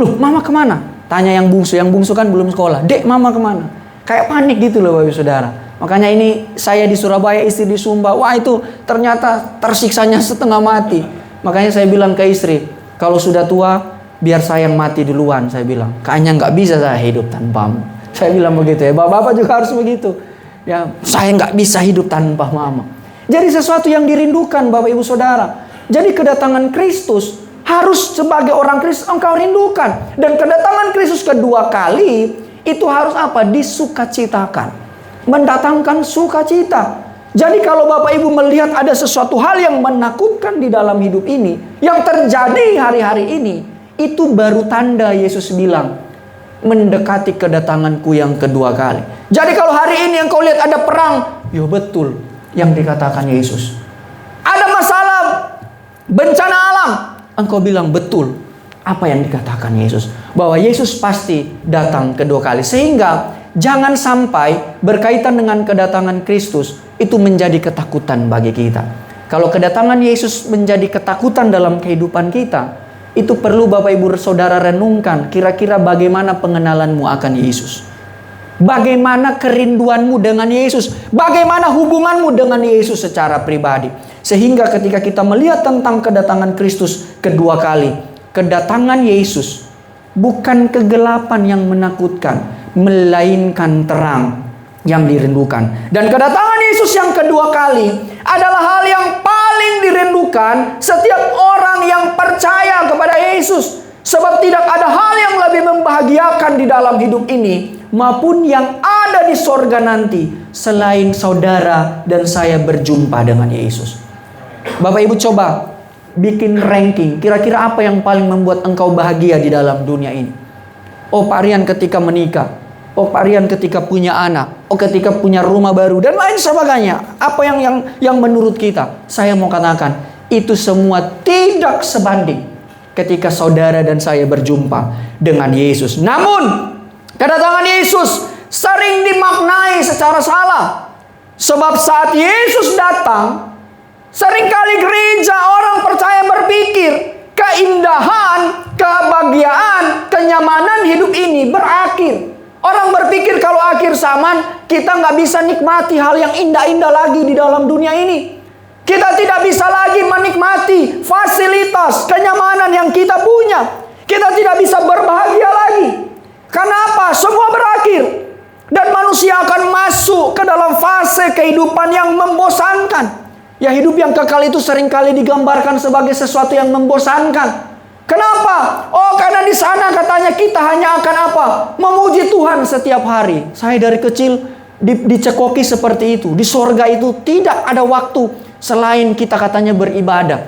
loh mama kemana? Tanya yang bungsu kan belum sekolah, dek mama kemana? Kayak panik gitu loh Bapak Saudara. Makanya ini saya di Surabaya, istri di Sumba, wah itu ternyata tersiksanya setengah mati. Makanya saya bilang ke istri, kalau sudah tua biar saya yang mati duluan, saya bilang. Kayaknya nggak bisa saya hidup tanpamu. Saya bilang begitu ya, bapak-bapak juga harus begitu. Ya, saya nggak bisa hidup tanpa mama. Jadi sesuatu yang dirindukan Bapak Ibu Saudara. Jadi kedatangan Kristus harus sebagai orang Kristus engkau rindukan. Dan kedatangan Kristus kedua kali itu harus apa? Disukacitakan. Mendatangkan sukacita. Jadi kalau Bapak Ibu melihat ada sesuatu hal yang menakutkan di dalam hidup ini, yang terjadi hari-hari ini, itu baru tanda Yesus bilang, mendekati kedatanganku yang kedua kali. Jadi kalau hari ini engkau lihat ada perang, ya betul yang dikatakan Yesus. Ada masalah, bencana alam, engkau bilang betul apa yang dikatakan Yesus. Bahwa Yesus pasti datang kedua kali. Sehingga jangan sampai berkaitan dengan kedatangan Kristus itu menjadi ketakutan bagi kita. Kalau kedatangan Yesus menjadi ketakutan dalam kehidupan kita, itu perlu Bapak Ibu Saudara renungkan. Kira-kira bagaimana pengenalanmu akan Yesus? Bagaimana kerinduanmu dengan Yesus? Bagaimana hubunganmu dengan Yesus secara pribadi? Sehingga ketika kita melihat tentang kedatangan Kristus kedua kali, kedatangan Yesus bukan kegelapan yang menakutkan, melainkan terang yang dirindukan. Dan kedatangan Yesus yang kedua kali adalah hal yang paling dirindukan setiap orang yang percaya kepada Yesus. Sebab tidak ada hal yang lebih membahagiakan di dalam hidup ini maupun yang ada di sorga nanti selain saudara dan saya berjumpa dengan Yesus. Bapak Ibu coba bikin ranking. Kira-kira apa yang paling membuat engkau bahagia di dalam dunia ini? Oh, Pak Rian ketika menikah. Oh, Pak Rian ketika punya anak. Oh, ketika punya rumah baru dan lain sebagainya. Apa yang menurut kita? Saya mau katakan, itu semua tidak sebanding ketika saudara dan saya berjumpa dengan Yesus. Namun, kedatangan Yesus sering dimaknai secara salah. Sebab saat Yesus datang, seringkali gereja orang percaya berpikir keindahan, kebahagiaan, kenyamanan hidup ini berakhir. Orang berpikir kalau akhir zaman kita nggak bisa nikmati hal yang indah-indah lagi di dalam dunia ini. Kita tidak bisa lagi menikmati fasilitas, kenyamanan yang kita punya. Kita tidak bisa berbahagia lagi. Karena apa? Semua berakhir. Dan manusia akan masuk ke dalam fase kehidupan yang membosankan. Ya, hidup yang kekal itu seringkali digambarkan sebagai sesuatu yang membosankan. Kenapa? Oh, karena di sana katanya kita hanya akan apa? Memuji Tuhan setiap hari. Saya dari kecil dicekoki seperti itu. Di sorga itu tidak ada waktu selain kita katanya beribadah.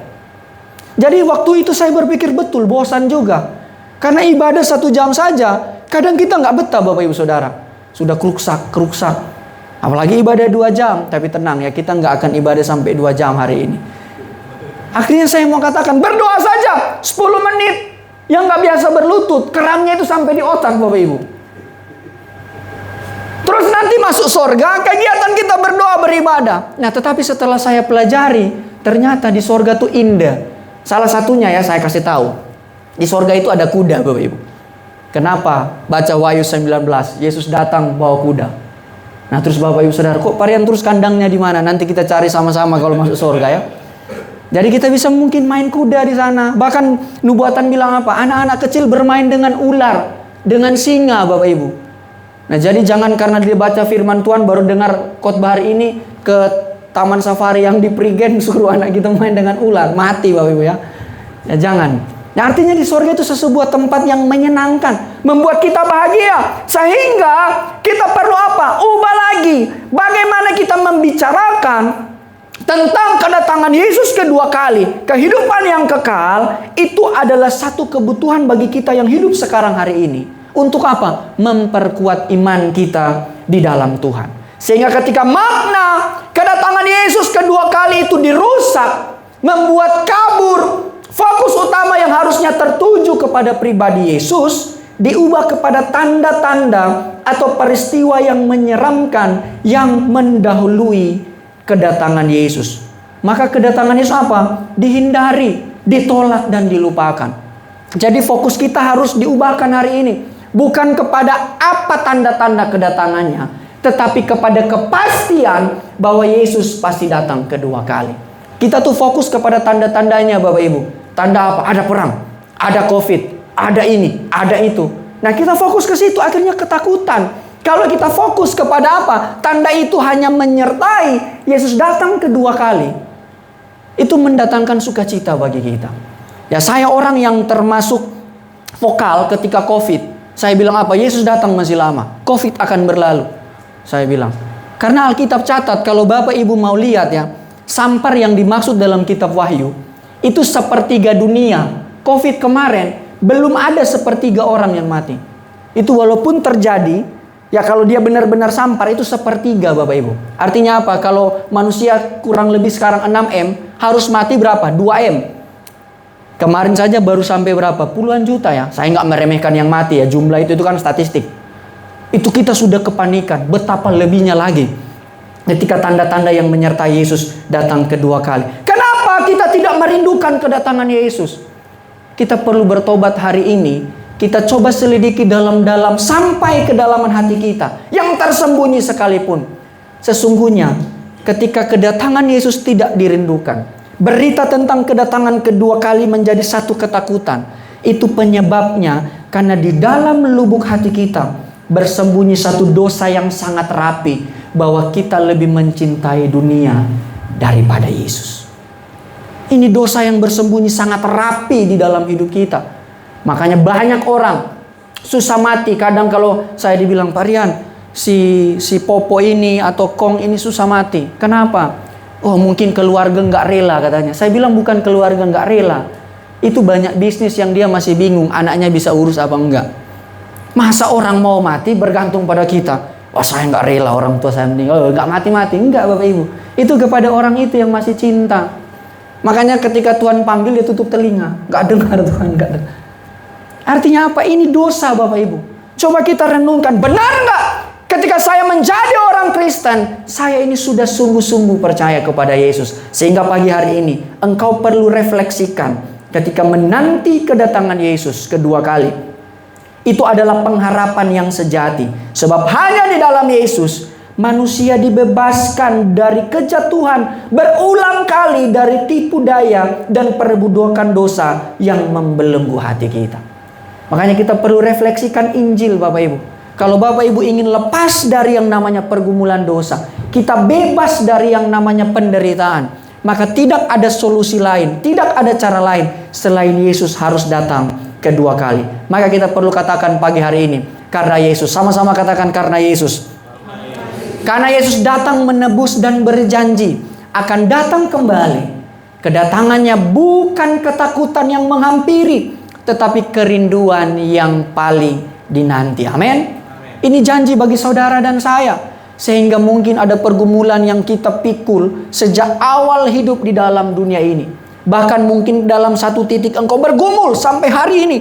Jadi waktu itu saya berpikir betul, bosan juga. Karena ibadah 1 jam saja, kadang kita nggak betah Bapak Ibu Saudara. Sudah keruksak. Apalagi ibadah 2 jam. Tapi tenang ya, kita nggak akan ibadah sampai 2 jam hari ini. Akhirnya saya mau katakan, berdoa saja 10 menit. Yang nggak biasa berlutut, keramnya itu sampai di otak Bapak Ibu. Terus nanti masuk sorga, kegiatan kita berdoa beribadah. Nah, tetapi setelah saya pelajari, ternyata di sorga itu indah. Salah satunya ya saya kasih tahu. Di sorga itu ada kuda Bapak Ibu. Kenapa? Baca Wahyu 19, Yesus datang bawa kuda. Nah, terus Bapak Ibu Saudara, kok Parian terus kandangnya di mana? Nanti kita cari sama-sama kalau masuk sorga ya. Jadi kita bisa mungkin main kuda di sana. Bahkan nubuatan bilang apa? Anak-anak kecil bermain dengan ular, dengan singa Bapak Ibu. Nah, jadi jangan karena dia baca firman Tuhan baru dengar khotbah hari ini ke taman safari yang di Prigen suruh anak kita main dengan ular, mati Bapak Ibu ya. Ya jangan. Nah, artinya di sorga itu sebuah tempat yang menyenangkan, membuat kita bahagia. Sehingga kita perlu apa? Ubah lagi. Bagaimana kita membicarakan tentang kedatangan Yesus kedua kali, kehidupan yang kekal, itu adalah satu kebutuhan bagi kita yang hidup sekarang hari ini. Untuk apa? Memperkuat iman kita di dalam Tuhan. Sehingga ketika makna kedatangan Yesus kedua kali itu dirusak, membuat kabur fokus utama yang harusnya tertuju kepada pribadi Yesus, diubah kepada tanda-tanda atau peristiwa yang menyeramkan yang mendahului kedatangan Yesus. Maka kedatangan Yesus apa? Dihindari, ditolak dan dilupakan. Jadi fokus kita harus diubahkan hari ini. Bukan kepada apa tanda-tanda kedatangannya, tetapi kepada kepastian bahwa Yesus pasti datang kedua kali. Kita tuh fokus kepada tanda-tandanya Bapak Ibu. Tanda apa? Ada perang, ada COVID, ada ini, ada itu. Nah, kita fokus ke situ, akhirnya ketakutan. Kalau kita fokus kepada apa? Tanda itu hanya menyertai Yesus datang kedua kali. Itu mendatangkan sukacita bagi kita. Ya, saya orang yang termasuk vokal ketika COVID. Saya bilang apa? Yesus datang masih lama. COVID akan berlalu. Saya bilang. Karena Alkitab catat, kalau Bapak Ibu mau lihat ya, sampar yang dimaksud dalam kitab Wahyu, itu sepertiga dunia. COVID kemarin, belum ada sepertiga orang yang mati. Itu walaupun terjadi, ya kalau dia benar-benar sampar, itu sepertiga Bapak Ibu. Artinya apa? Kalau manusia kurang lebih sekarang 6M, harus mati berapa? 2M. Kemarin saja baru sampai berapa? Puluhan juta ya. Saya nggak meremehkan yang mati ya. Jumlah itu kan statistik. Itu kita sudah kepanikan. Betapa lebihnya lagi ketika tanda-tanda yang menyertai Yesus datang kedua kali. Kenapa kita tidak merindukan kedatangan Yesus? Kita perlu bertobat hari ini. Kita coba selidiki dalam-dalam sampai kedalaman hati kita yang tersembunyi sekalipun. Sesungguhnya ketika kedatangan Yesus tidak dirindukan, berita tentang kedatangan kedua kali menjadi satu ketakutan. Itu penyebabnya karena di dalam lubuk hati kita bersembunyi satu dosa yang sangat rapi, bahwa kita lebih mencintai dunia daripada Yesus. Ini dosa yang bersembunyi sangat rapi di dalam hidup kita. Makanya banyak orang susah mati. Kadang kalau saya dibilang, Pak Rian, si Popo ini atau Kong ini susah mati. Kenapa? Oh, mungkin keluarga nggak rela katanya. Saya bilang bukan keluarga nggak rela. Itu banyak bisnis yang dia masih bingung anaknya bisa urus apa enggak. Masa orang mau mati bergantung pada kita? Wah, saya nggak rela orang tua saya meninggal. Oh, nggak mati-mati. Enggak Bapak Ibu. Itu kepada orang itu yang masih cinta. Makanya ketika Tuhan panggil dia tutup telinga. Nggak dengar Tuhan, nggak dengar. Artinya apa? Ini dosa Bapak Ibu. Coba kita renungkan. Benar nggak? Ketika saya menjadi orang Kristen, saya ini sudah sungguh-sungguh percaya kepada Yesus. Sehingga pagi hari ini, engkau perlu refleksikan ketika menanti kedatangan Yesus kedua kali. Itu adalah pengharapan yang sejati. Sebab hanya di dalam Yesus, manusia dibebaskan dari kejatuhan berulang kali dari tipu daya dan perbudakan dosa yang membelenggu hati kita. Makanya kita perlu refleksikan Injil Bapak Ibu. Kalau Bapak Ibu ingin lepas dari yang namanya pergumulan dosa, kita bebas dari yang namanya penderitaan, maka tidak ada solusi lain, tidak ada cara lain selain Yesus harus datang kedua kali. Maka kita perlu katakan pagi hari ini, karena Yesus. Sama-sama katakan karena Yesus. Karena Yesus datang menebus dan berjanji akan datang kembali. Kedatangannya bukan ketakutan yang menghampiri, tetapi kerinduan yang paling dinanti. Amin. Ini janji bagi saudara dan saya. Sehingga mungkin ada pergumulan yang kita pikul sejak awal hidup di dalam dunia ini. Bahkan mungkin dalam satu titik engkau bergumul sampai hari ini.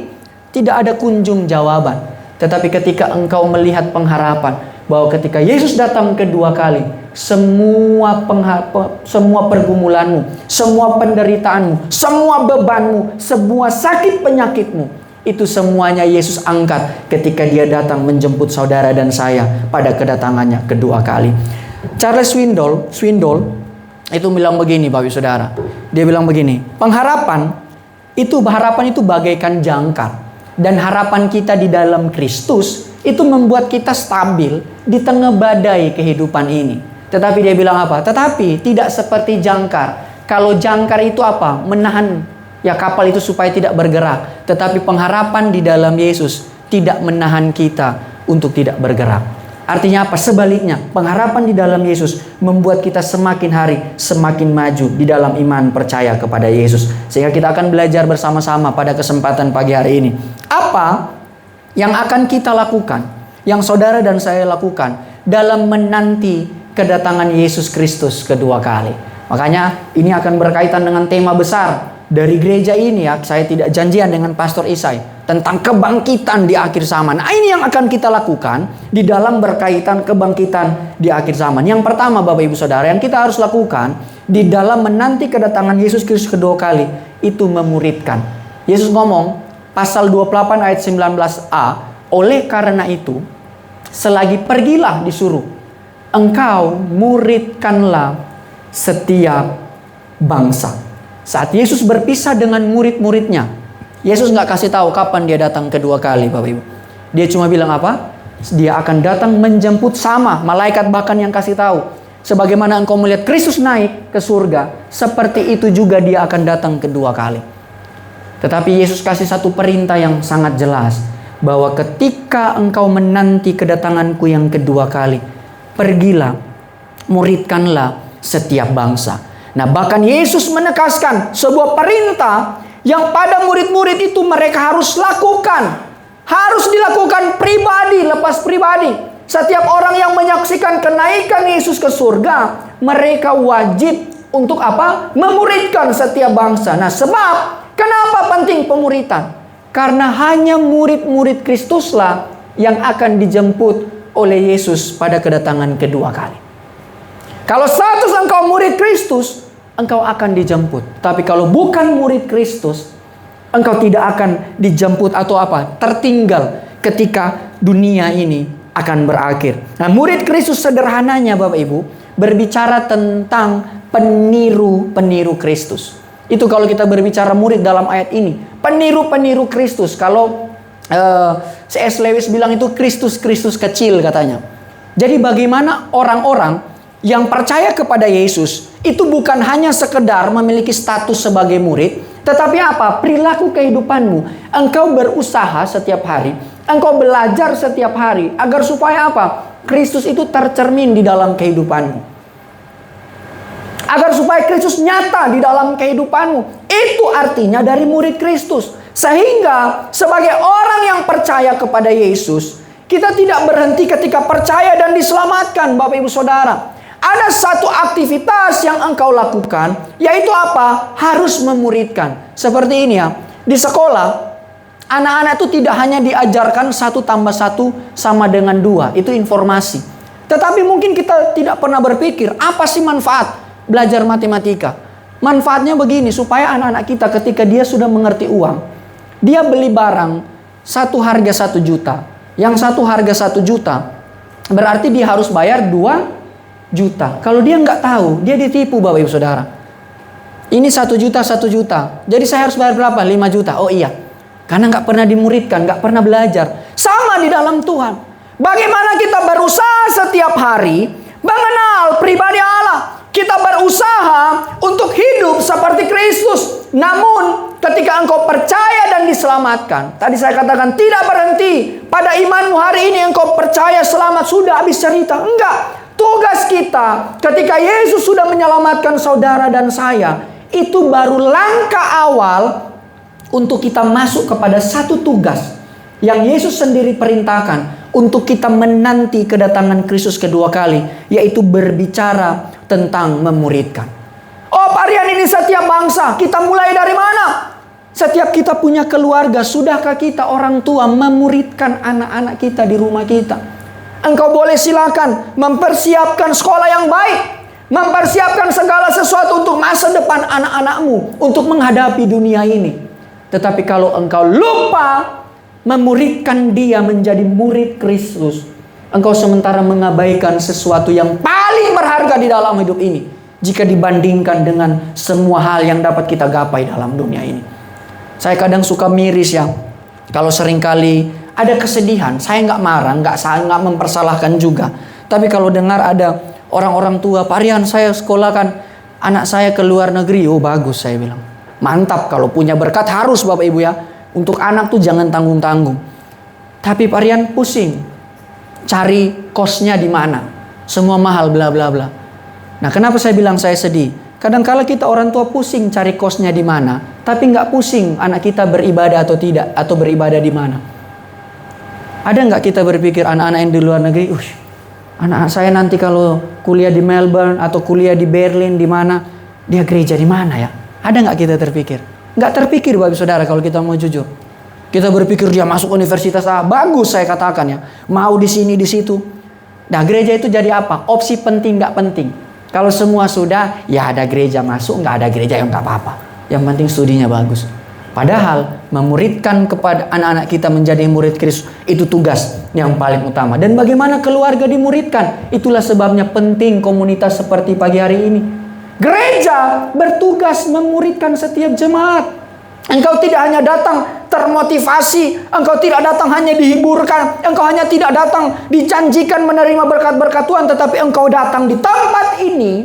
Tidak ada kunjung jawaban. Tetapi ketika engkau melihat pengharapan bahwa ketika Yesus datang kedua kali, semua pergumulanmu, semua penderitaanmu, semua bebanmu, semua sakit penyakitmu, itu semuanya Yesus angkat ketika dia datang menjemput saudara dan saya pada kedatangannya kedua kali. Charles Swindoll itu bilang begini Bapak Ibu Saudara. Dia bilang begini, harapan itu bagaikan jangkar. Dan harapan kita di dalam Kristus itu membuat kita stabil di tengah badai kehidupan ini. Tetapi dia bilang apa? Tetapi tidak seperti jangkar. Kalau jangkar itu apa? Menahan ya kapal itu supaya tidak bergerak. Tetapi pengharapan di dalam Yesus tidak menahan kita untuk tidak bergerak. Artinya apa? Sebaliknya, pengharapan di dalam Yesus membuat kita semakin hari semakin maju di dalam iman percaya kepada Yesus. Sehingga kita akan belajar bersama-sama pada kesempatan pagi hari ini. Apa yang akan kita lakukan, yang saudara dan saya lakukan dalam menanti kedatangan Yesus Kristus kedua kali. Makanya ini akan berkaitan dengan tema besar dari gereja ini ya. Saya tidak janjian dengan Pastor Isai tentang kebangkitan di akhir zaman. Nah, ini yang akan kita lakukan di dalam berkaitan kebangkitan di akhir zaman. Yang pertama Bapak Ibu Saudara, yang kita harus lakukan di dalam menanti kedatangan Yesus Kristus kedua kali, itu memuridkan. Yesus ngomong, pasal 28 ayat 19a, oleh karena itu, selagi pergilah disuruh, engkau muridkanlah setiap bangsa. Saat Yesus berpisah dengan murid-muridnya, Yesus nggak kasih tahu kapan dia datang kedua kali, Bapak Ibu. Dia cuma bilang apa? Dia akan datang menjemput sama malaikat bahkan yang kasih tahu. Sebagaimana engkau melihat Kristus naik ke surga, seperti itu juga dia akan datang kedua kali. Tetapi Yesus kasih satu perintah yang sangat jelas, bahwa ketika engkau menanti kedatanganku yang kedua kali, pergilah, muridkanlah setiap bangsa. Nah, bahkan Yesus menegaskan sebuah perintah yang pada murid-murid itu mereka harus lakukan. Harus dilakukan pribadi lepas pribadi. Setiap orang yang menyaksikan kenaikan Yesus ke surga, mereka wajib untuk apa? Memuridkan setiap bangsa. Nah, sebab kenapa penting pemuritan? Karena hanya murid-murid Kristuslah yang akan dijemput oleh Yesus pada kedatangan kedua kali. Kalau status engkau murid Kristus, engkau akan dijemput. Tapi kalau bukan murid Kristus, engkau tidak akan dijemput atau apa? Tertinggal ketika dunia ini akan berakhir. Nah, murid Kristus sederhananya Bapak Ibu berbicara tentang peniru-peniru Kristus. Itu kalau kita berbicara murid dalam ayat ini, peniru-peniru Kristus. Kalau C.S. Lewis bilang itu Kristus-Kristus kecil katanya. Jadi bagaimana orang-orang yang percaya kepada Yesus itu bukan hanya sekedar memiliki status sebagai murid, tetapi apa? Perilaku kehidupanmu. Engkau berusaha setiap hari, engkau belajar setiap hari, agar supaya apa? Kristus itu tercermin di dalam kehidupanmu. Agar supaya Kristus nyata di dalam kehidupanmu. Itu artinya dari murid Kristus. Sehingga sebagai orang yang percaya kepada Yesus, kita tidak berhenti ketika percaya dan diselamatkan, Bapak Ibu Saudara. Ada satu aktivitas yang engkau lakukan, yaitu apa? Harus memuridkan. Seperti ini ya, di sekolah, anak-anak itu tidak hanya diajarkan 1 tambah 1 sama dengan 2. Itu informasi. Tetapi mungkin kita tidak pernah berpikir, apa sih manfaat belajar matematika? Manfaatnya begini, supaya anak-anak kita ketika dia sudah mengerti uang, dia beli barang satu harga 1 juta. Yang satu harga 1 juta, berarti dia harus bayar 2 juta. Kalau dia nggak tahu, dia ditipu Bapak Ibu Saudara. Ini 1 juta, 1 juta. Jadi saya harus bayar berapa? 5 juta. Oh iya. Karena nggak pernah dimuridkan, nggak pernah belajar. Sama di dalam Tuhan. Bagaimana kita berusaha setiap hari mengenal pribadi Allah. Kita berusaha untuk hidup seperti Kristus. Namun ketika engkau percaya dan diselamatkan, tadi saya katakan tidak berhenti pada imanmu hari ini. Engkau percaya selamat, sudah habis cerita. Enggak. Tugas kita ketika Yesus sudah menyelamatkan saudara dan saya, itu baru langkah awal untuk kita masuk kepada satu tugas yang Yesus sendiri perintahkan untuk kita menanti kedatangan Kristus kedua kali, yaitu berbicara tentang memuridkan. Oh, varian ini setiap bangsa, kita mulai dari mana? Setiap kita punya keluarga, sudahkah kita orang tua memuridkan anak-anak kita di rumah kita? Engkau boleh silakan mempersiapkan sekolah yang baik, mempersiapkan segala sesuatu untuk masa depan anak-anakmu, untuk menghadapi dunia ini. Tetapi kalau engkau lupa memuridkan dia menjadi murid Kristus, engkau sementara mengabaikan sesuatu yang paling berharga di dalam hidup ini, jika dibandingkan dengan semua hal yang dapat kita gapai dalam dunia ini. Saya kadang suka miris ya, kalau seringkali ada kesedihan. Saya nggak marah, nggak mempersalahkan juga. Tapi kalau dengar ada orang-orang tua, Pak Rian, saya sekolahkan anak saya ke luar negeri. Oh bagus, saya bilang. Mantap, kalau punya berkat harus Bapak Ibu ya. Untuk anak tuh jangan tanggung-tanggung. Tapi Pak Rian pusing. Cari kosnya di mana. Semua mahal, bla bla bla. Nah, kenapa saya bilang saya sedih? Kadang-kala kita orang tua pusing cari kosnya di mana, tapi nggak pusing anak kita beribadah atau tidak, atau beribadah di mana. Ada nggak kita berpikir anak-anak yang di luar negeri, anak saya nanti kalau kuliah di Melbourne atau kuliah di Berlin di mana, dia gereja di mana ya? Ada nggak kita terpikir? Nggak terpikir Bapak Saudara kalau kita mau jujur. Kita berpikir dia masuk universitas A, bagus saya katakan ya. Mau di sini di situ. Nah gereja itu jadi apa? Opsi penting nggak penting. Kalau semua sudah, ya ada gereja masuk, nggak ada gereja yang nggak apa-apa. Yang penting studinya bagus. Padahal memuridkan kepada anak-anak kita menjadi murid Kristus itu tugas yang paling utama. Dan bagaimana keluarga dimuridkan? Itulah sebabnya penting komunitas seperti pagi hari ini. Gereja bertugas memuridkan setiap jemaat. Engkau tidak hanya datang termotivasi, engkau tidak datang hanya dihiburkan, engkau hanya tidak datang dijanjikan menerima berkat-berkat Tuhan, tetapi engkau datang di tempat ini.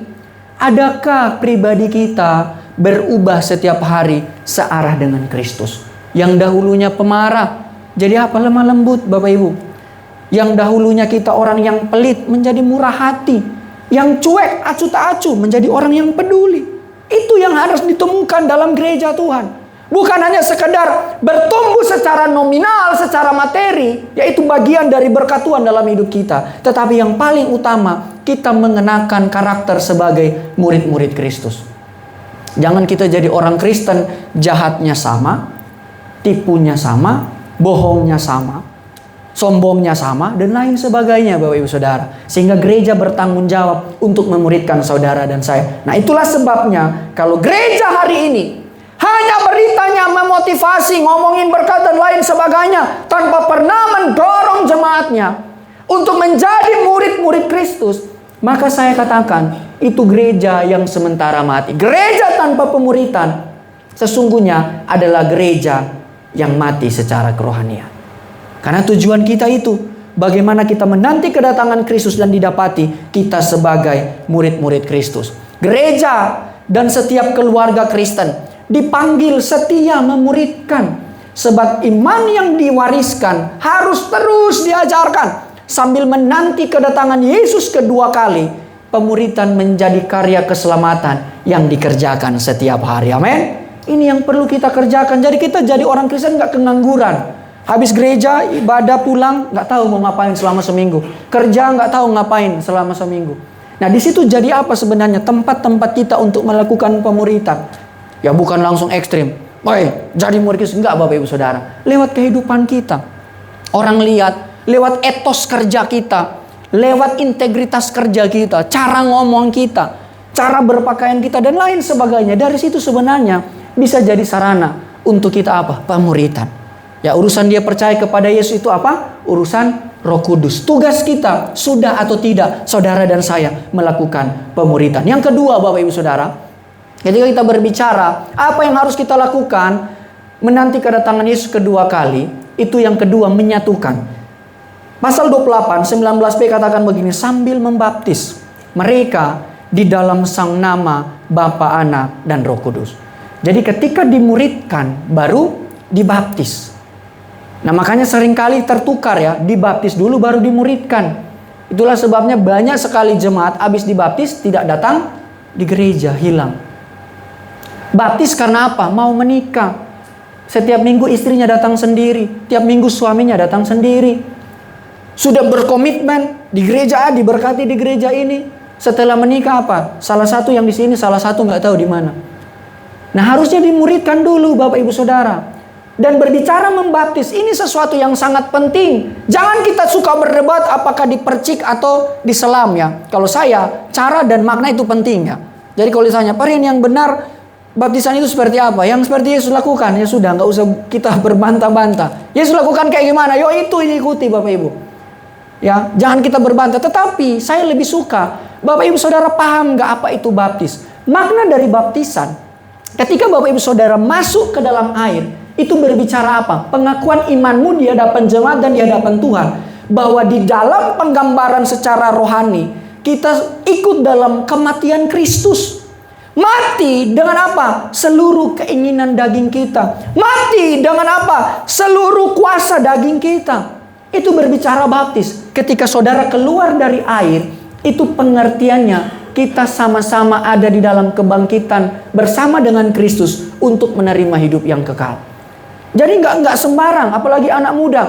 Adakah pribadi kita berubah setiap hari searah dengan Kristus? Yang dahulunya pemarah, jadi apa? Lemah lembut, Bapak Ibu. Yang dahulunya kita orang yang pelit, menjadi murah hati. Yang cuek, acuh tak acuh, menjadi orang yang peduli. Itu yang harus ditemukan dalam gereja Tuhan. Bukan hanya sekedar bertumbuh secara nominal, secara materi, yaitu bagian dari berkat Tuhan dalam hidup kita. Tetapi yang paling utama, kita mengenakan karakter sebagai murid-murid Kristus. Jangan kita jadi orang Kristen, jahatnya sama, tipunya sama, bohongnya sama, sombongnya sama, dan lain sebagainya, Bapak Ibu Saudara. Sehingga gereja bertanggung jawab untuk memuridkan saudara dan saya. Nah, itulah sebabnya kalau gereja hari ini hanya beritanya memotivasi, ngomongin berkat dan lain sebagainya, tanpa pernah mendorong jemaatnya untuk menjadi murid-murid Kristus, maka saya katakan itu gereja yang sementara mati. Gereja tanpa pemuritan sesungguhnya adalah gereja yang mati secara kerohanian. Karena tujuan kita itu, bagaimana kita menanti kedatangan Kristus dan didapati kita sebagai murid-murid Kristus. Gereja dan setiap keluarga Kristen dipanggil setia memuridkan. Sebab iman yang diwariskan harus terus diajarkan. Sambil menanti kedatangan Yesus kedua kali, pemuritan menjadi karya keselamatan yang dikerjakan setiap hari. Amin. Ini yang perlu kita kerjakan. Jadi kita jadi orang Kristen gak pengangguran. Habis gereja, ibadah, pulang, gak tahu mau ngapain selama seminggu. Kerja gak tahu ngapain selama seminggu. Nah, di situ jadi apa sebenarnya tempat-tempat kita untuk melakukan pemuritan? Ya bukan langsung ekstrim. Jadi murid Kristus. Enggak, Bapak Ibu Saudara. Lewat kehidupan kita. Orang lihat. Lewat etos kerja kita. Lewat integritas kerja kita. Cara ngomong kita. Cara berpakaian kita. Dan lain sebagainya. Dari situ sebenarnya bisa jadi sarana untuk kita apa? Pemuritan. Ya, urusan dia percaya kepada Yesus itu apa? Urusan Roh Kudus. Tugas kita sudah atau tidak saudara dan saya melakukan pemuritan. Yang kedua, Bapak Ibu Saudara, ketika kita berbicara apa yang harus kita lakukan menanti kedatangan Yesus kedua kali, itu yang kedua, menyatukan. Pasal 28 19b katakan begini, sambil membaptis mereka di dalam sang nama Bapa, Anak, dan Roh Kudus. Jadi ketika dimuridkan baru dibaptis. Nah, makanya seringkali tertukar ya, dibaptis dulu baru dimuridkan. Itulah sebabnya banyak sekali jemaat habis dibaptis tidak datang di gereja, hilang. Baptis karena apa? Mau menikah. Setiap minggu istrinya datang sendiri, tiap minggu suaminya datang sendiri. Sudah berkomitmen di gereja A, diberkati di gereja ini. Setelah menikah apa? Salah satu yang di sini, salah satu nggak tahu di mana. Nah, harusnya dimuridkan dulu, Bapak Ibu Saudara. Dan berbicara membaptis, ini sesuatu yang sangat penting. Jangan kita suka berdebat apakah dipercik atau diselam ya. Kalau saya, cara dan makna itu penting ya. Jadi kalau ditanya, Pak Rian, yang benar baptisan itu seperti apa? Yang seperti Yesus lakukan, ya sudah, nggak usah kita berbantah-bantah. Yesus lakukan kayak gimana? Yo, itu ikuti Bapak Ibu. Ya, jangan kita berbantah. Tetapi saya lebih suka Bapak Ibu Saudara paham nggak apa itu baptis? Makna dari baptisan, ketika Bapak Ibu Saudara masuk ke dalam air, itu berbicara apa? Pengakuan imanmu di hadapan jemaat dan di hadapan Tuhan. Bahwa di dalam penggambaran secara rohani, kita ikut dalam kematian Kristus. Mati dengan apa? Seluruh keinginan daging kita. Mati dengan apa? Seluruh kuasa daging kita. Itu berbicara baptis. Ketika saudara keluar dari air, itu pengertiannya kita sama-sama ada di dalam kebangkitan bersama dengan Kristus untuk menerima hidup yang kekal. Jadi nggak sembarang, apalagi anak muda.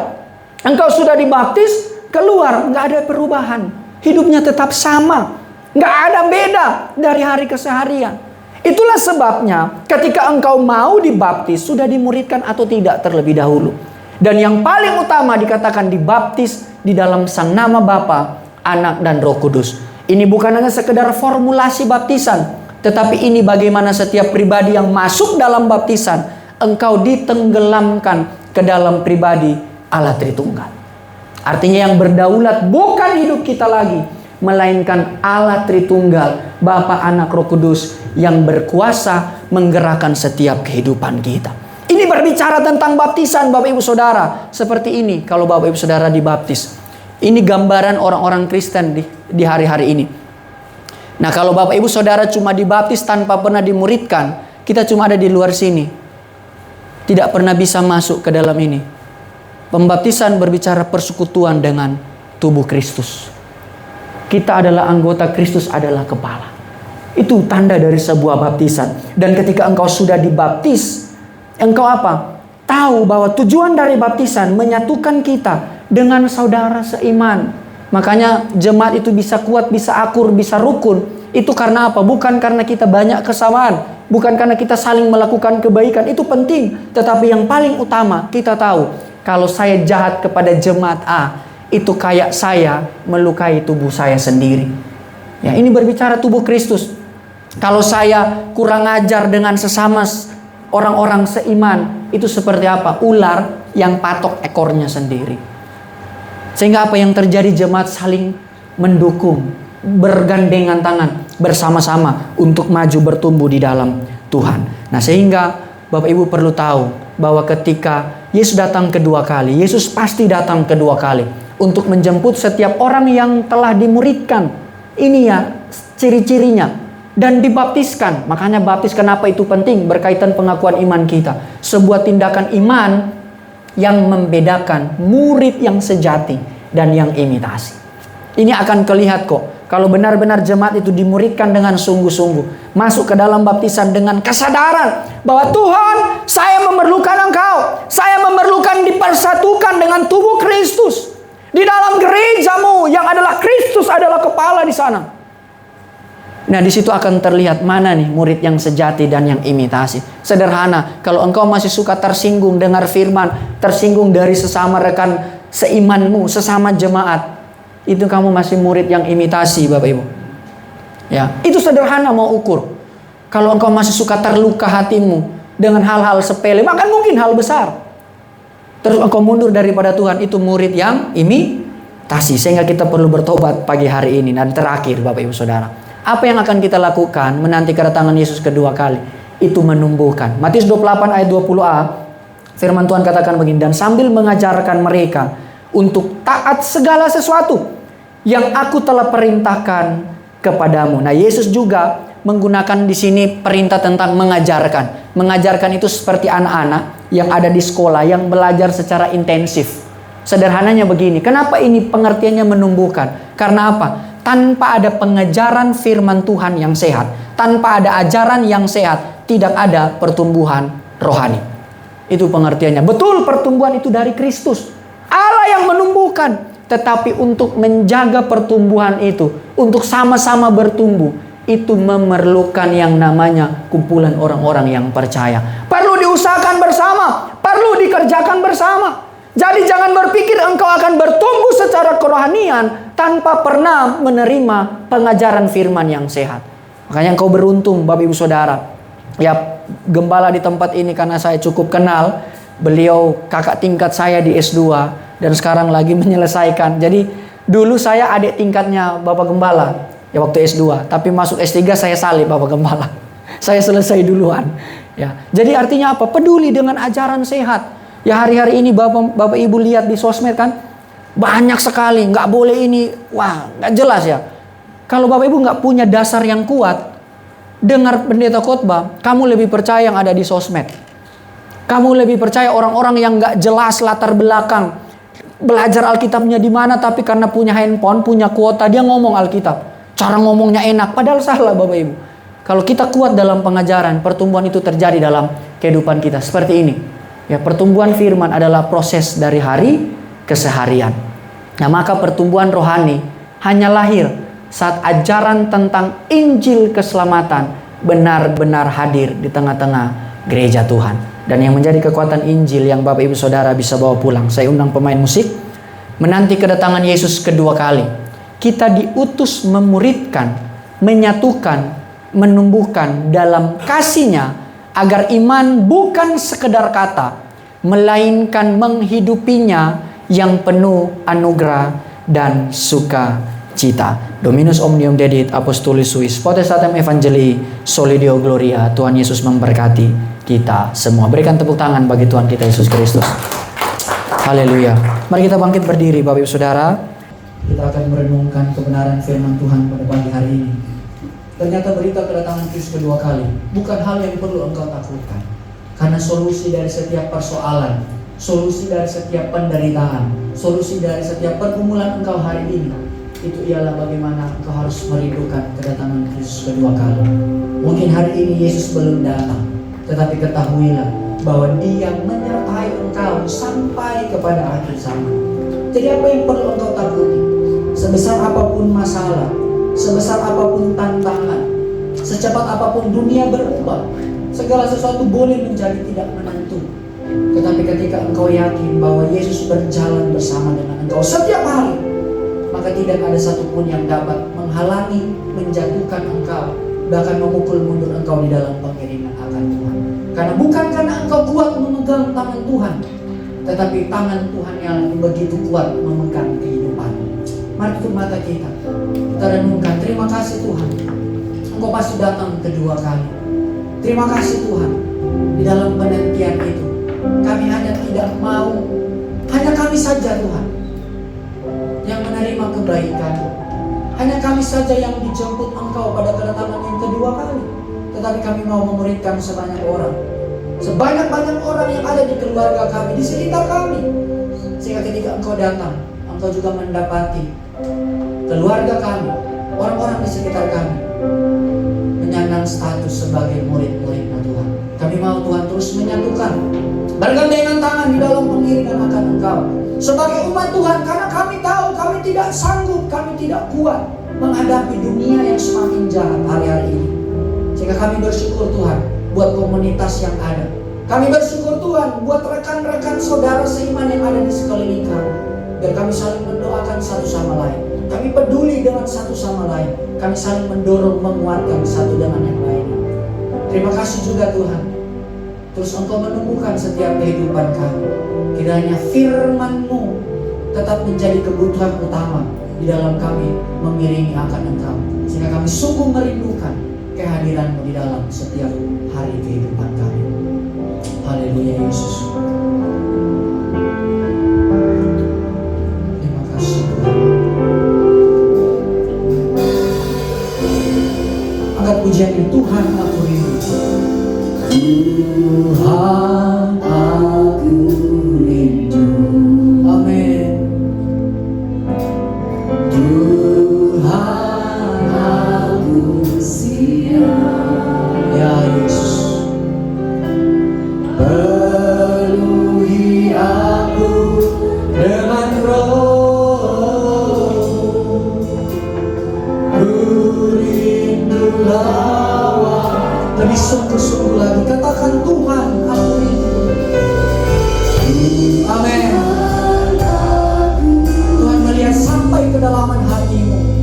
Engkau sudah dibaptis, keluar nggak ada perubahan, hidupnya tetap sama, nggak ada beda dari hari keseharian. Itulah sebabnya ketika engkau mau dibaptis, sudah dimuridkan atau tidak terlebih dahulu. Dan yang paling utama dikatakan dibaptis di dalam sang nama Bapa, Anak, dan Roh Kudus. Ini bukan hanya sekedar formulasi baptisan, tetapi ini bagaimana setiap pribadi yang masuk dalam baptisan, engkau ditenggelamkan ke dalam pribadi Allah Tritunggal. Artinya yang berdaulat bukan hidup kita lagi, melainkan Allah Tritunggal, Bapa, Anak, Roh Kudus yang berkuasa menggerakkan setiap kehidupan kita. Ini berbicara tentang baptisan, Bapak Ibu Saudara. Seperti ini kalau Bapak Ibu Saudara dibaptis. Ini gambaran orang-orang Kristen di hari-hari ini. Nah, kalau Bapak Ibu Saudara cuma dibaptis tanpa pernah dimuridkan, kita cuma ada di luar sini. Tidak pernah bisa masuk ke dalam ini. Pembaptisan berbicara persekutuan dengan tubuh Kristus. Kita adalah anggota, Kristus adalah kepala. Itu tanda dari sebuah baptisan. Dan ketika engkau sudah dibaptis, engkau apa? Tahu bahwa tujuan dari baptisan menyatukan kita dengan saudara seiman. Makanya jemaat itu bisa kuat, bisa akur, bisa rukun. Itu karena apa? Bukan karena kita banyak kesamaan, bukan karena kita saling melakukan kebaikan. Itu penting. Tetapi yang paling utama, kita tahu kalau saya jahat kepada jemaat A, itu kayak saya melukai tubuh saya sendiri. Ya, ini berbicara tubuh Kristus. Kalau saya kurang ajar dengan sesama orang-orang seiman, itu seperti apa? Ular yang patok ekornya sendiri. Sehingga apa yang terjadi, jemaat saling mendukung, bergandengan tangan bersama-sama untuk maju bertumbuh di dalam Tuhan. Nah, sehingga Bapak Ibu perlu tahu bahwa ketika Yesus datang kedua kali, Yesus pasti datang kedua kali untuk menjemput setiap orang yang telah dimuridkan. Ini ya ciri-cirinya. Dan dibaptiskan. Makanya baptis kenapa itu penting? Berkaitan pengakuan iman kita. Sebuah tindakan iman yang membedakan murid yang sejati dan yang imitasi. Ini akan kelihatan kok. Kalau benar-benar jemaat itu dimuridkan dengan sungguh-sungguh. Masuk ke dalam baptisan dengan kesadaran bahwa Tuhan, saya memerlukan Engkau. Saya memerlukan dipersatukan dengan tubuh Kristus. Di dalam gerejamu yang adalah Kristus adalah kepala di sana. Nah, di situ akan terlihat mana nih murid yang sejati dan yang imitasi. Sederhana, kalau engkau masih suka tersinggung dengar firman, tersinggung dari sesama rekan seimanmu, sesama jemaat, itu kamu masih murid yang imitasi, Bapak Ibu. Ya, itu sederhana mau ukur. Kalau engkau masih suka terluka hatimu dengan hal-hal sepele, bahkan mungkin hal besar, terus engkau mundur daripada Tuhan, itu murid yang imitasi. Sehingga kita perlu bertobat pagi hari ini. Dan terakhir, Bapak Ibu Saudara, apa yang akan kita lakukan menanti kedatangan Yesus kedua kali? Itu menumbuhkan. Matius 28 ayat 20a, firman Tuhan katakan begini, dan sambil mengajarkan mereka untuk taat segala sesuatu yang aku telah perintahkan kepadamu. Nah, Yesus juga menggunakan di sini perintah tentang mengajarkan. Mengajarkan itu seperti anak-anak yang ada di sekolah yang belajar secara intensif. Sederhananya begini, kenapa ini pengertiannya menumbuhkan? Karena apa? Tanpa ada pengejaran firman Tuhan yang sehat, tanpa ada ajaran yang sehat, tidak ada pertumbuhan rohani. Itu pengertiannya. Betul, pertumbuhan itu dari Kristus. Allah yang menumbuhkan. Tetapi untuk menjaga pertumbuhan itu, untuk sama-sama bertumbuh, itu memerlukan yang namanya kumpulan orang-orang yang percaya. Perlu diusahakan bersama, perlu dikerjakan bersama. Jadi jangan berpikir engkau akan bertumbuh secara kerohanian tanpa pernah menerima pengajaran firman yang sehat. Makanya engkau beruntung, Bapak Ibu Saudara. Ya, gembala di tempat ini karena saya cukup kenal. Beliau kakak tingkat saya di S2 dan sekarang lagi menyelesaikan. Jadi dulu saya adik tingkatnya Bapak Gembala ya waktu S2, tapi masuk S3 saya salib Bapak Gembala. Saya selesai duluan. Ya. Jadi artinya apa? Peduli dengan ajaran sehat. Ya, hari-hari ini Bapak Ibu lihat di sosmed kan, banyak sekali, nggak boleh ini, wah nggak jelas ya. Kalau Bapak Ibu nggak punya dasar yang kuat, dengar pendeta khotbah, kamu lebih percaya yang ada di sosmed. Kamu lebih percaya orang-orang yang nggak jelas latar belakang, belajar Alkitabnya di mana, tapi karena punya handphone, punya kuota, dia ngomong Alkitab. Cara ngomongnya enak, padahal salah Bapak Ibu. Kalau kita kuat dalam pengajaran, pertumbuhan itu terjadi dalam kehidupan kita. Seperti ini. Ya, pertumbuhan firman adalah proses dari hari ke seharian. Nah, maka pertumbuhan rohani hanya lahir saat ajaran tentang Injil keselamatan benar-benar hadir di tengah-tengah gereja Tuhan. Dan yang menjadi kekuatan Injil yang Bapak Ibu Saudara bisa bawa pulang. Saya undang pemain musik. Menanti kedatangan Yesus kedua kali, kita diutus memuridkan, menyatukan, menumbuhkan dalam kasih-Nya, agar iman bukan sekedar kata, melainkan menghidupinya yang penuh anugerah dan sukacita. Dominus omnium dedit apostolis suis potestatem evangelii solidio gloria. Tuhan Yesus memberkati. kita semua. Berikan tepuk tangan bagi Tuhan kita Yesus Kristus. Haleluya. Mari kita bangkit berdiri Bapak Ibu Saudara. Kita akan merenungkan kebenaran firman Tuhan pada pagi hari ini. Ternyata berita kedatangan Kristus kedua kali bukan hal yang perlu engkau takutkan. Karena solusi dari setiap persoalan, solusi dari setiap penderitaan, solusi dari setiap pergumulan engkau hari ini, itu ialah bagaimana engkau harus merindukan kedatangan Kristus kedua kali. Mungkin hari ini Yesus belum datang, tetapi ketahuilah bahwa Dia menyertai engkau sampai kepada akhir zaman. Jadi apa yang perlu engkau takuti? Sebesar apapun masalah, sebesar apapun tantangan, secepat apapun dunia berubah, segala sesuatu boleh menjadi tidak menentu. Tetapi ketika engkau yakin bahwa Yesus berjalan bersama dengan engkau setiap hari, maka tidak ada satupun yang dapat menghalangi, menjatuhkan engkau, bahkan memukul mundur engkau di dalam pengiringan akan Tuhan. Karena bukan karena engkau kuat memegang tangan Tuhan, tetapi tangan Tuhan yang begitu kuat memegang kehidupan. Mari tutup mata kita renungkan. Terima kasih Tuhan, engkau pasti datang kedua kali. Terima kasih Tuhan, di dalam penantian itu kami hanya tidak mau, hanya kami saja Tuhan yang menerima kebaikan. Hanya kami saja yang dijemput engkau pada kedatangan yang kedua kali. Tetapi kami mau memuridkan sebanyak orang, sebanyak-banyak orang yang ada di keluarga kami, di sekitar kami. Sehingga ketika engkau datang, engkau juga mendapati keluarga kami, orang-orang di sekitar kami menyandang status sebagai murid-murid-Mu Tuhan. Kami mau Tuhan terus menyatukan, bergandengan tangan di dalam pengiringan akan engkau sebagai umat Tuhan, karena kami tahu kami tidak sanggup, kami tidak kuat menghadapi dunia yang semakin jahat hari-hari ini. Sehingga kami bersyukur Tuhan buat komunitas yang ada. Kami bersyukur Tuhan buat rekan-rekan saudara seiman yang ada di sekeliling kami. Biar kami saling mendoakan satu sama lain. Kami peduli dengan satu sama lain. Kami saling mendorong, menguatkan satu dengan yang lain. Terima kasih juga Tuhan. Terus Engkau menumbuhkan setiap kehidupan kami. Kiranya firman-Mu tetap menjadi kebutuhan utama di dalam kami mengiringi akan Engkau. Sehingga kami sungguh merindukan kehadiran-Mu di dalam setiap hari kehidupan kami. Haleluya Yesus. Terima kasih Tuhan. Angkat pujian ini, Tuhan aku rindu. Tuhan aku rindu. Amin. Tuhan aku siap. Ya Yesus. Penuhi aku dengan roh. Ku rindu lawan. Lebih sungguh-sungguh lagi katakan Tuhan aku rindu. Amin. Tuhan melihat sampai kedalaman hatimu.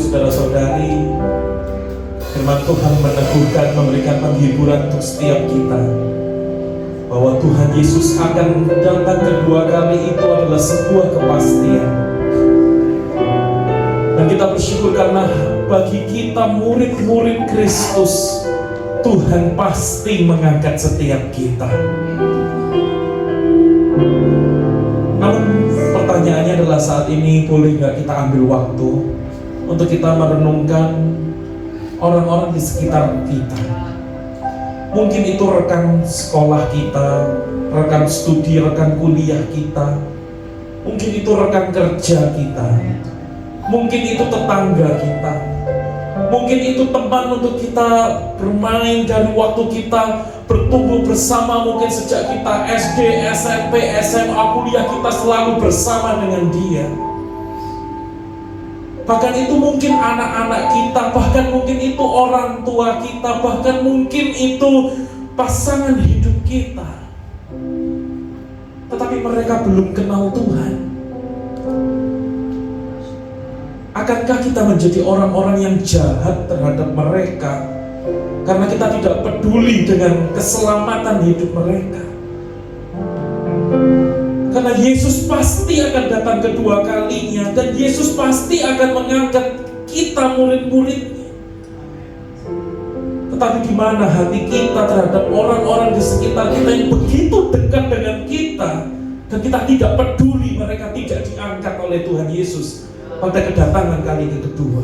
saudara-saudari, firman Tuhan meneguhkan, memberikan penghiburan untuk setiap kita, bahwa Tuhan Yesus akan datang kedua kali itu adalah sebuah kepastian. Dan kita bersyukur karena bagi kita murid-murid Kristus, Tuhan pasti mengangkat setiap kita. Namun pertanyaannya adalah saat ini boleh nggak kita ambil waktu untuk kita merenungkan orang-orang di sekitar kita. Mungkin itu rekan sekolah kita, rekan studi, rekan kuliah kita. Mungkin itu rekan kerja kita. Mungkin itu tetangga kita. Mungkin itu teman untuk kita bermain dari waktu kita bertumbuh bersama. Mungkin sejak kita SD, SMP, SMA, kuliah kita selalu bersama dengan dia. Bahkan itu mungkin anak-anak kita, bahkan mungkin itu orang tua kita, bahkan mungkin itu pasangan hidup kita. Tetapi mereka belum kenal Tuhan. Akankah kita menjadi orang-orang yang jahat terhadap mereka karena kita tidak peduli dengan keselamatan hidup mereka? Karena Yesus pasti akan datang kedua kalinya, dan Yesus pasti akan mengangkat kita murid-muridnya. Tetapi di mana hati kita terhadap orang-orang di sekitar kita yang begitu dekat dengan kita, dan kita tidak peduli mereka tidak diangkat oleh Tuhan Yesus pada kedatangan kali kedua?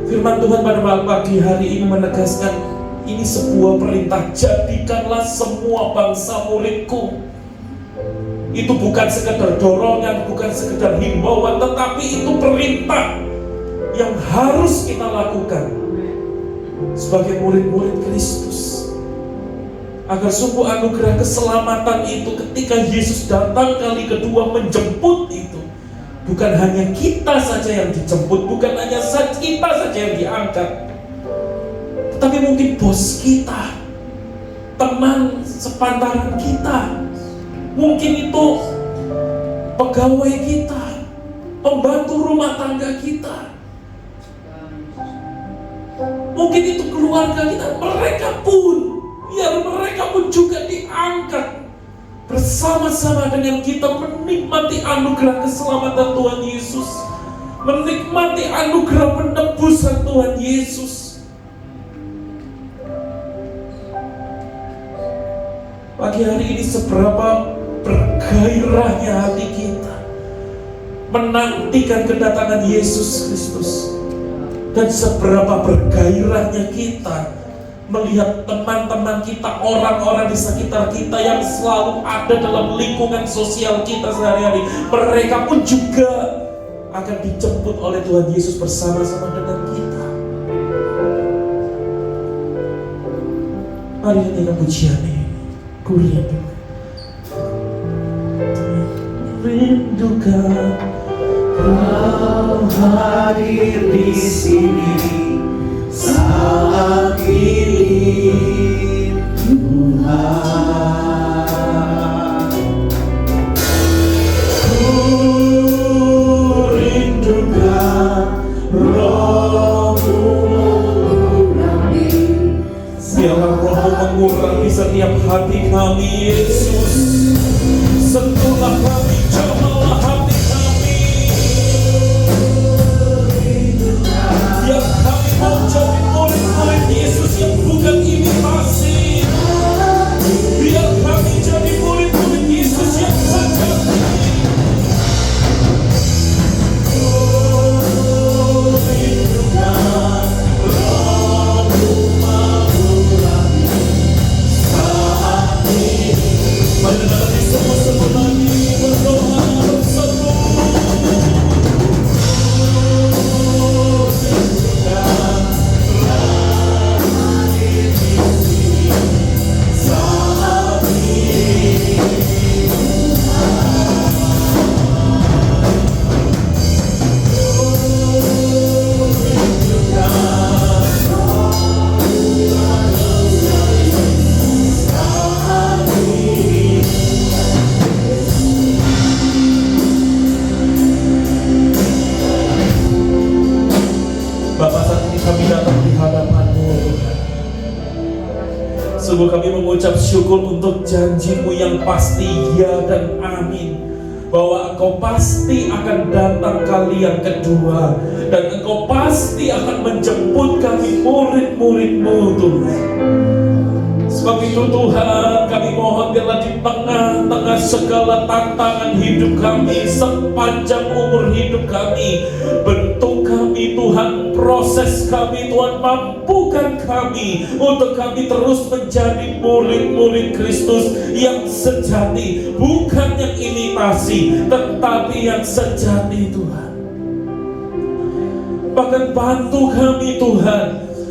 Firman Tuhan pada pagi hari ini menegaskan, ini sebuah perintah, jadikanlah semua bangsa muridku. Itu bukan sekedar dorongan, bukan sekedar himbauan, tetapi itu perintah yang harus kita lakukan sebagai murid-murid Kristus, agar sungguh anugerah keselamatan itu ketika Yesus datang kali kedua menjemput itu, bukan hanya kita saja yang dijemput, bukan hanya kita saja yang diangkat, tetapi mungkin bos kita, teman sepantaran kita, mungkin itu pegawai kita, pembantu rumah tangga kita, mungkin itu keluarga kita, mereka pun juga diangkat bersama-sama dengan kita, menikmati anugerah keselamatan Tuhan Yesus, menikmati anugerah penebusan Tuhan Yesus. Pagi hari ini seberapa bergairahnya hati kita menantikan kedatangan Yesus Kristus, dan seberapa bergairahnya kita melihat teman-teman kita, orang-orang di sekitar kita yang selalu ada dalam lingkungan sosial kita sehari-hari, mereka pun juga akan dijemput oleh Tuhan Yesus bersama-sama dengan kita. Mari nyanyikan pujian ini. Ku rindukan Kau hadir di sini saat ini, Tuhan. Ku rindukan Roh-Mu mengurangi, biarlah Roh-Mu mengurangi setiap hati kami, Yesus. Sentuhlah kami, jamalah hati kami, biar kami mau jadi murid-murid Yesus yang bukan imitasi. Biar kami jadi murid-murid Yesus yang sejati. Rindukan Roh-Mu mengurangi saat ini. Mari Sungguh kami mengucap syukur untuk janji-Mu yang pasti ya dan amin, bahwa Engkau pasti akan datang kali yang kedua, dan Engkau pasti akan menjemput kami murid-murid-Mu Tuhan. Sebab itu Tuhan, kami mohon biarlah di tengah-tengah segala tantangan hidup kami, sepanjang umur hidup kami, bentuk kami Tuhan, proses kami Tuhan, mampukan kami untuk kami terus menjadi murid-murid Kristus yang sejati, bukan yang imitasi, tetapi yang sejati Tuhan. Bahkan bantu kami Tuhan,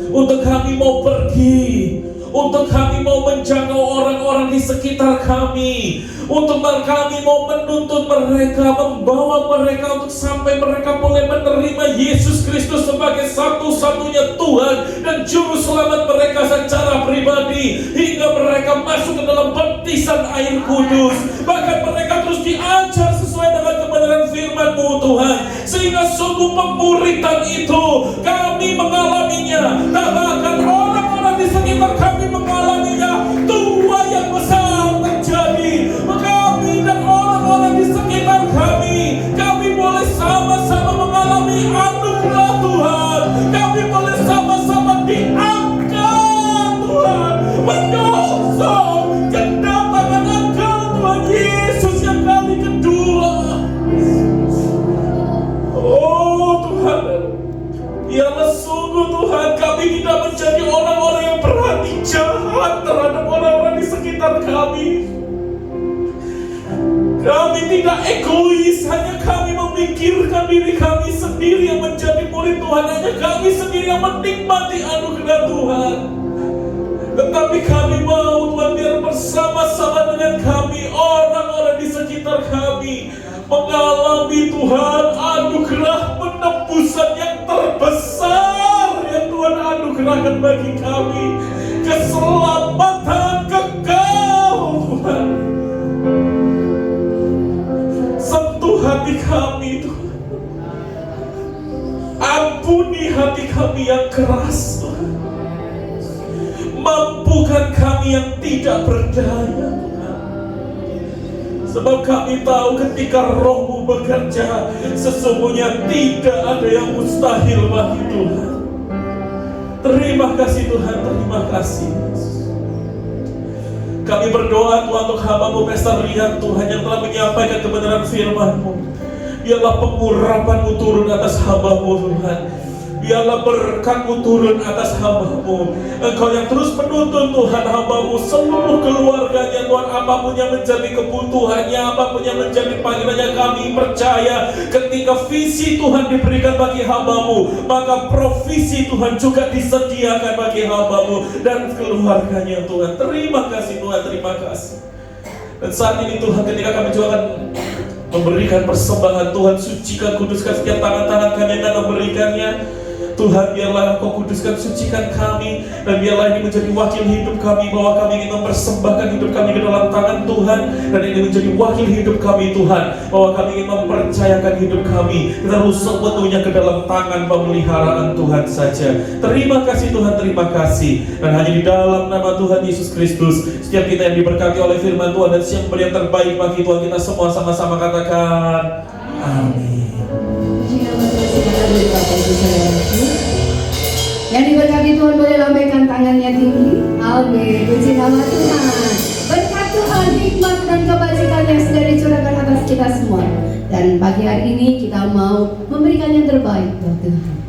untuk kami mau pergi, untuk kami mau menjangkau orang-orang di sekitar kami, untuk kami mau menuntut mereka, membawa mereka untuk sampai mereka boleh menerima Yesus Kristus sebagai satu-satunya Tuhan dan Juru Selamat mereka secara pribadi, hingga mereka masuk ke dalam baptisan air kudus. Bahkan mereka terus diajar sesuai dengan kebenaran firman-Mu Tuhan, sehingga sungguh pemuridan itu kami mengalaminya, tak bahkan orang-orang di sekitar kami mengalaminya. Tuhan yang besar terjadi, kami dan orang-orang di sekitar kami boleh sama-sama mengalami anugerah Tuhan. Kami boleh sama-sama diangkat Tuhan, menyongsong kedatangan Engkau Tuhan Yesus yang kali kedua. Oh Tuhan, biarlah sungguh Tuhan kami tidak menjadi orang-orang yang berhati jahat terhadap orang-orang di sekitar kami. Kami tidak egois, hanya kami memikirkan diri kami sendiri yang menjadi murid Tuhan, hanya kami sendiri yang menikmati anugerah Tuhan. Tetapi kami mau Tuhan biar bersama-sama dengan kami, orang-orang di sekitar kami mengalami Tuhan anugerah penebusan yang terbesar yang Tuhan anugerahkan bagi kami, keselamatan kekal Tuhan. Sentuh hati kami Tuhan, ampuni hati kami yang keras Tuhan, mampukan kami yang tidak berdaya Tuhan. Sebab kami tahu ketika Roh-Mu bekerja, sesungguhnya tidak ada yang mustahil bagi Tuhan. Terima kasih Tuhan, terima kasih. Kami berdoa Tuhan untuk hamba-Mu Pastor Rian Tuhan, yang telah menyampaikan kebenaran firman-Mu. Biarlah pengurapan-Mu turun atas hamba-Mu Tuhan. Biarlah berkat-Mu turun atas hamba-Mu. Engkau yang terus menuntun Tuhan hamba-Mu, seluruh keluarganya Tuhan, apapun yang menjadi kebutuhannya, apapun yang menjadi panggilannya, kami percaya ketika visi Tuhan diberikan bagi hamba-Mu, maka provisi Tuhan juga disediakan bagi hamba-Mu dan keluarganya Tuhan. Terima kasih Tuhan, terima kasih. Dan saat ini Tuhan, ketika kami juga akan memberikan persembahan, Tuhan sucikan, kuduskan setiap tangan-tangan kami yang akan memberikannya. Tuhan, biarlah Engkau kuduskan, sucikan kami, dan biarlah ini menjadi wakil hidup kami, bahwa kami ingin mempersembahkan hidup kami ke dalam tangan Tuhan, dan ini menjadi wakil hidup kami Tuhan, bahwa kami ingin mempercayakan hidup kami terus sepenuhnya ke dalam tangan pemeliharaan Tuhan saja. Terima kasih Tuhan, terima kasih. Dan hanya di dalam nama Tuhan Yesus Kristus, setiap kita yang diberkati oleh firman Tuhan dan siap beri yang terbaik bagi Tuhan, kita semua sama-sama katakan amin. Yang diberkati Tuhan boleh lambaikan tangannya tinggi. Amin. Puji nama Tuhan. Berkat Tuhan, hikmat dan kebajikan yang sudah dicurahkan atas kita semua. Dan pagi hari ini kita mau memberikan yang terbaik buat Tuhan.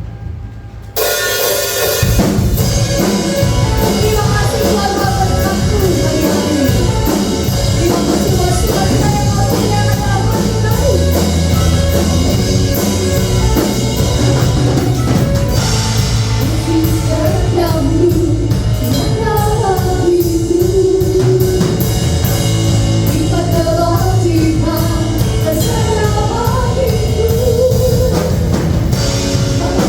Terima kasih Tuhan berkat-Mu pagi hari ini. Terima kasih buat semua kita yang mau menyerahkan dalam hati kami. Terima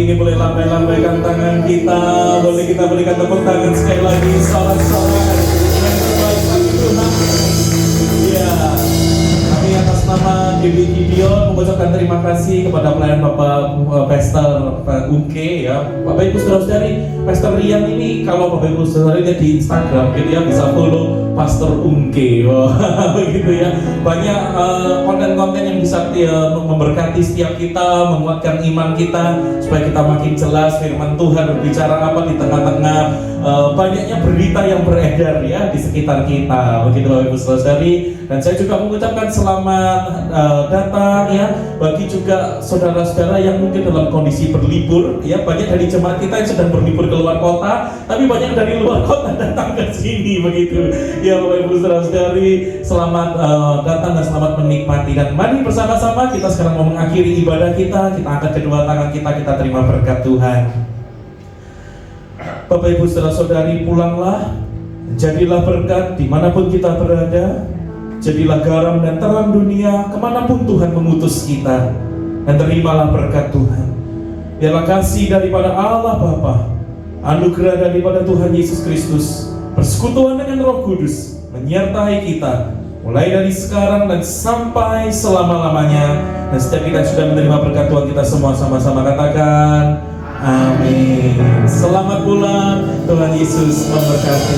ini boleh lambai-lambaikan tangan kita, boleh kita berikan tepuk tangan sekali lagi, sorak-sorak yang terbaik bagi Tuhan. Ya, kami atas nama GBI Gideon mengucapkan terima kasih kepada pelayan Bapak Pastor Ungke ya. Bapak Ibu Saudara-saudari, Pastor Rian ini kalau Bapak Ibu Saudara lihat di Instagram gitu ya, bisa follow Pastor Ungke. Wah, begitu ya. Banyak konten-konten yang bisa memberkati setiap kita, menguatkan iman kita supaya kita makin jelas firman Tuhan berbicara apa di tengah-tengah banyaknya berita yang beredar ya di sekitar kita. Begitu Bapak Ibu Saudara-saudari. Dan saya juga mengucapkan selamat datang ya bagi juga saudara-saudara yang mungkin dalam kondisi berlibur ya. Banyak dari jemaat kita yang sedang berlibur ke luar kota, tapi banyak dari luar kota datang ke sini begitu. Ya Bapak Ibu Saudara-saudari, selamat datang dan selamat menikmati. Dan mari bersama-sama kita sekarang mau mengakhiri ibadah kita. Kita angkat kedua tangan kita terima berkat Tuhan. Bapak Ibu Saudara-saudari, pulanglah, jadilah berkat dimanapun kita berada. Jadilah garam dan terang dunia kemanapun Tuhan mengutus kita. Dan terimalah berkat Tuhan. Biarlah kasih daripada Allah Bapa, anugerah daripada Tuhan Yesus Kristus, persekutuan dengan Roh Kudus menyertai kita mulai dari sekarang dan sampai selama-lamanya. Dan setiap kita sudah menerima berkat Tuhan, kita semua sama-sama katakan amin. Selamat pulang, Tuhan Yesus memberkati.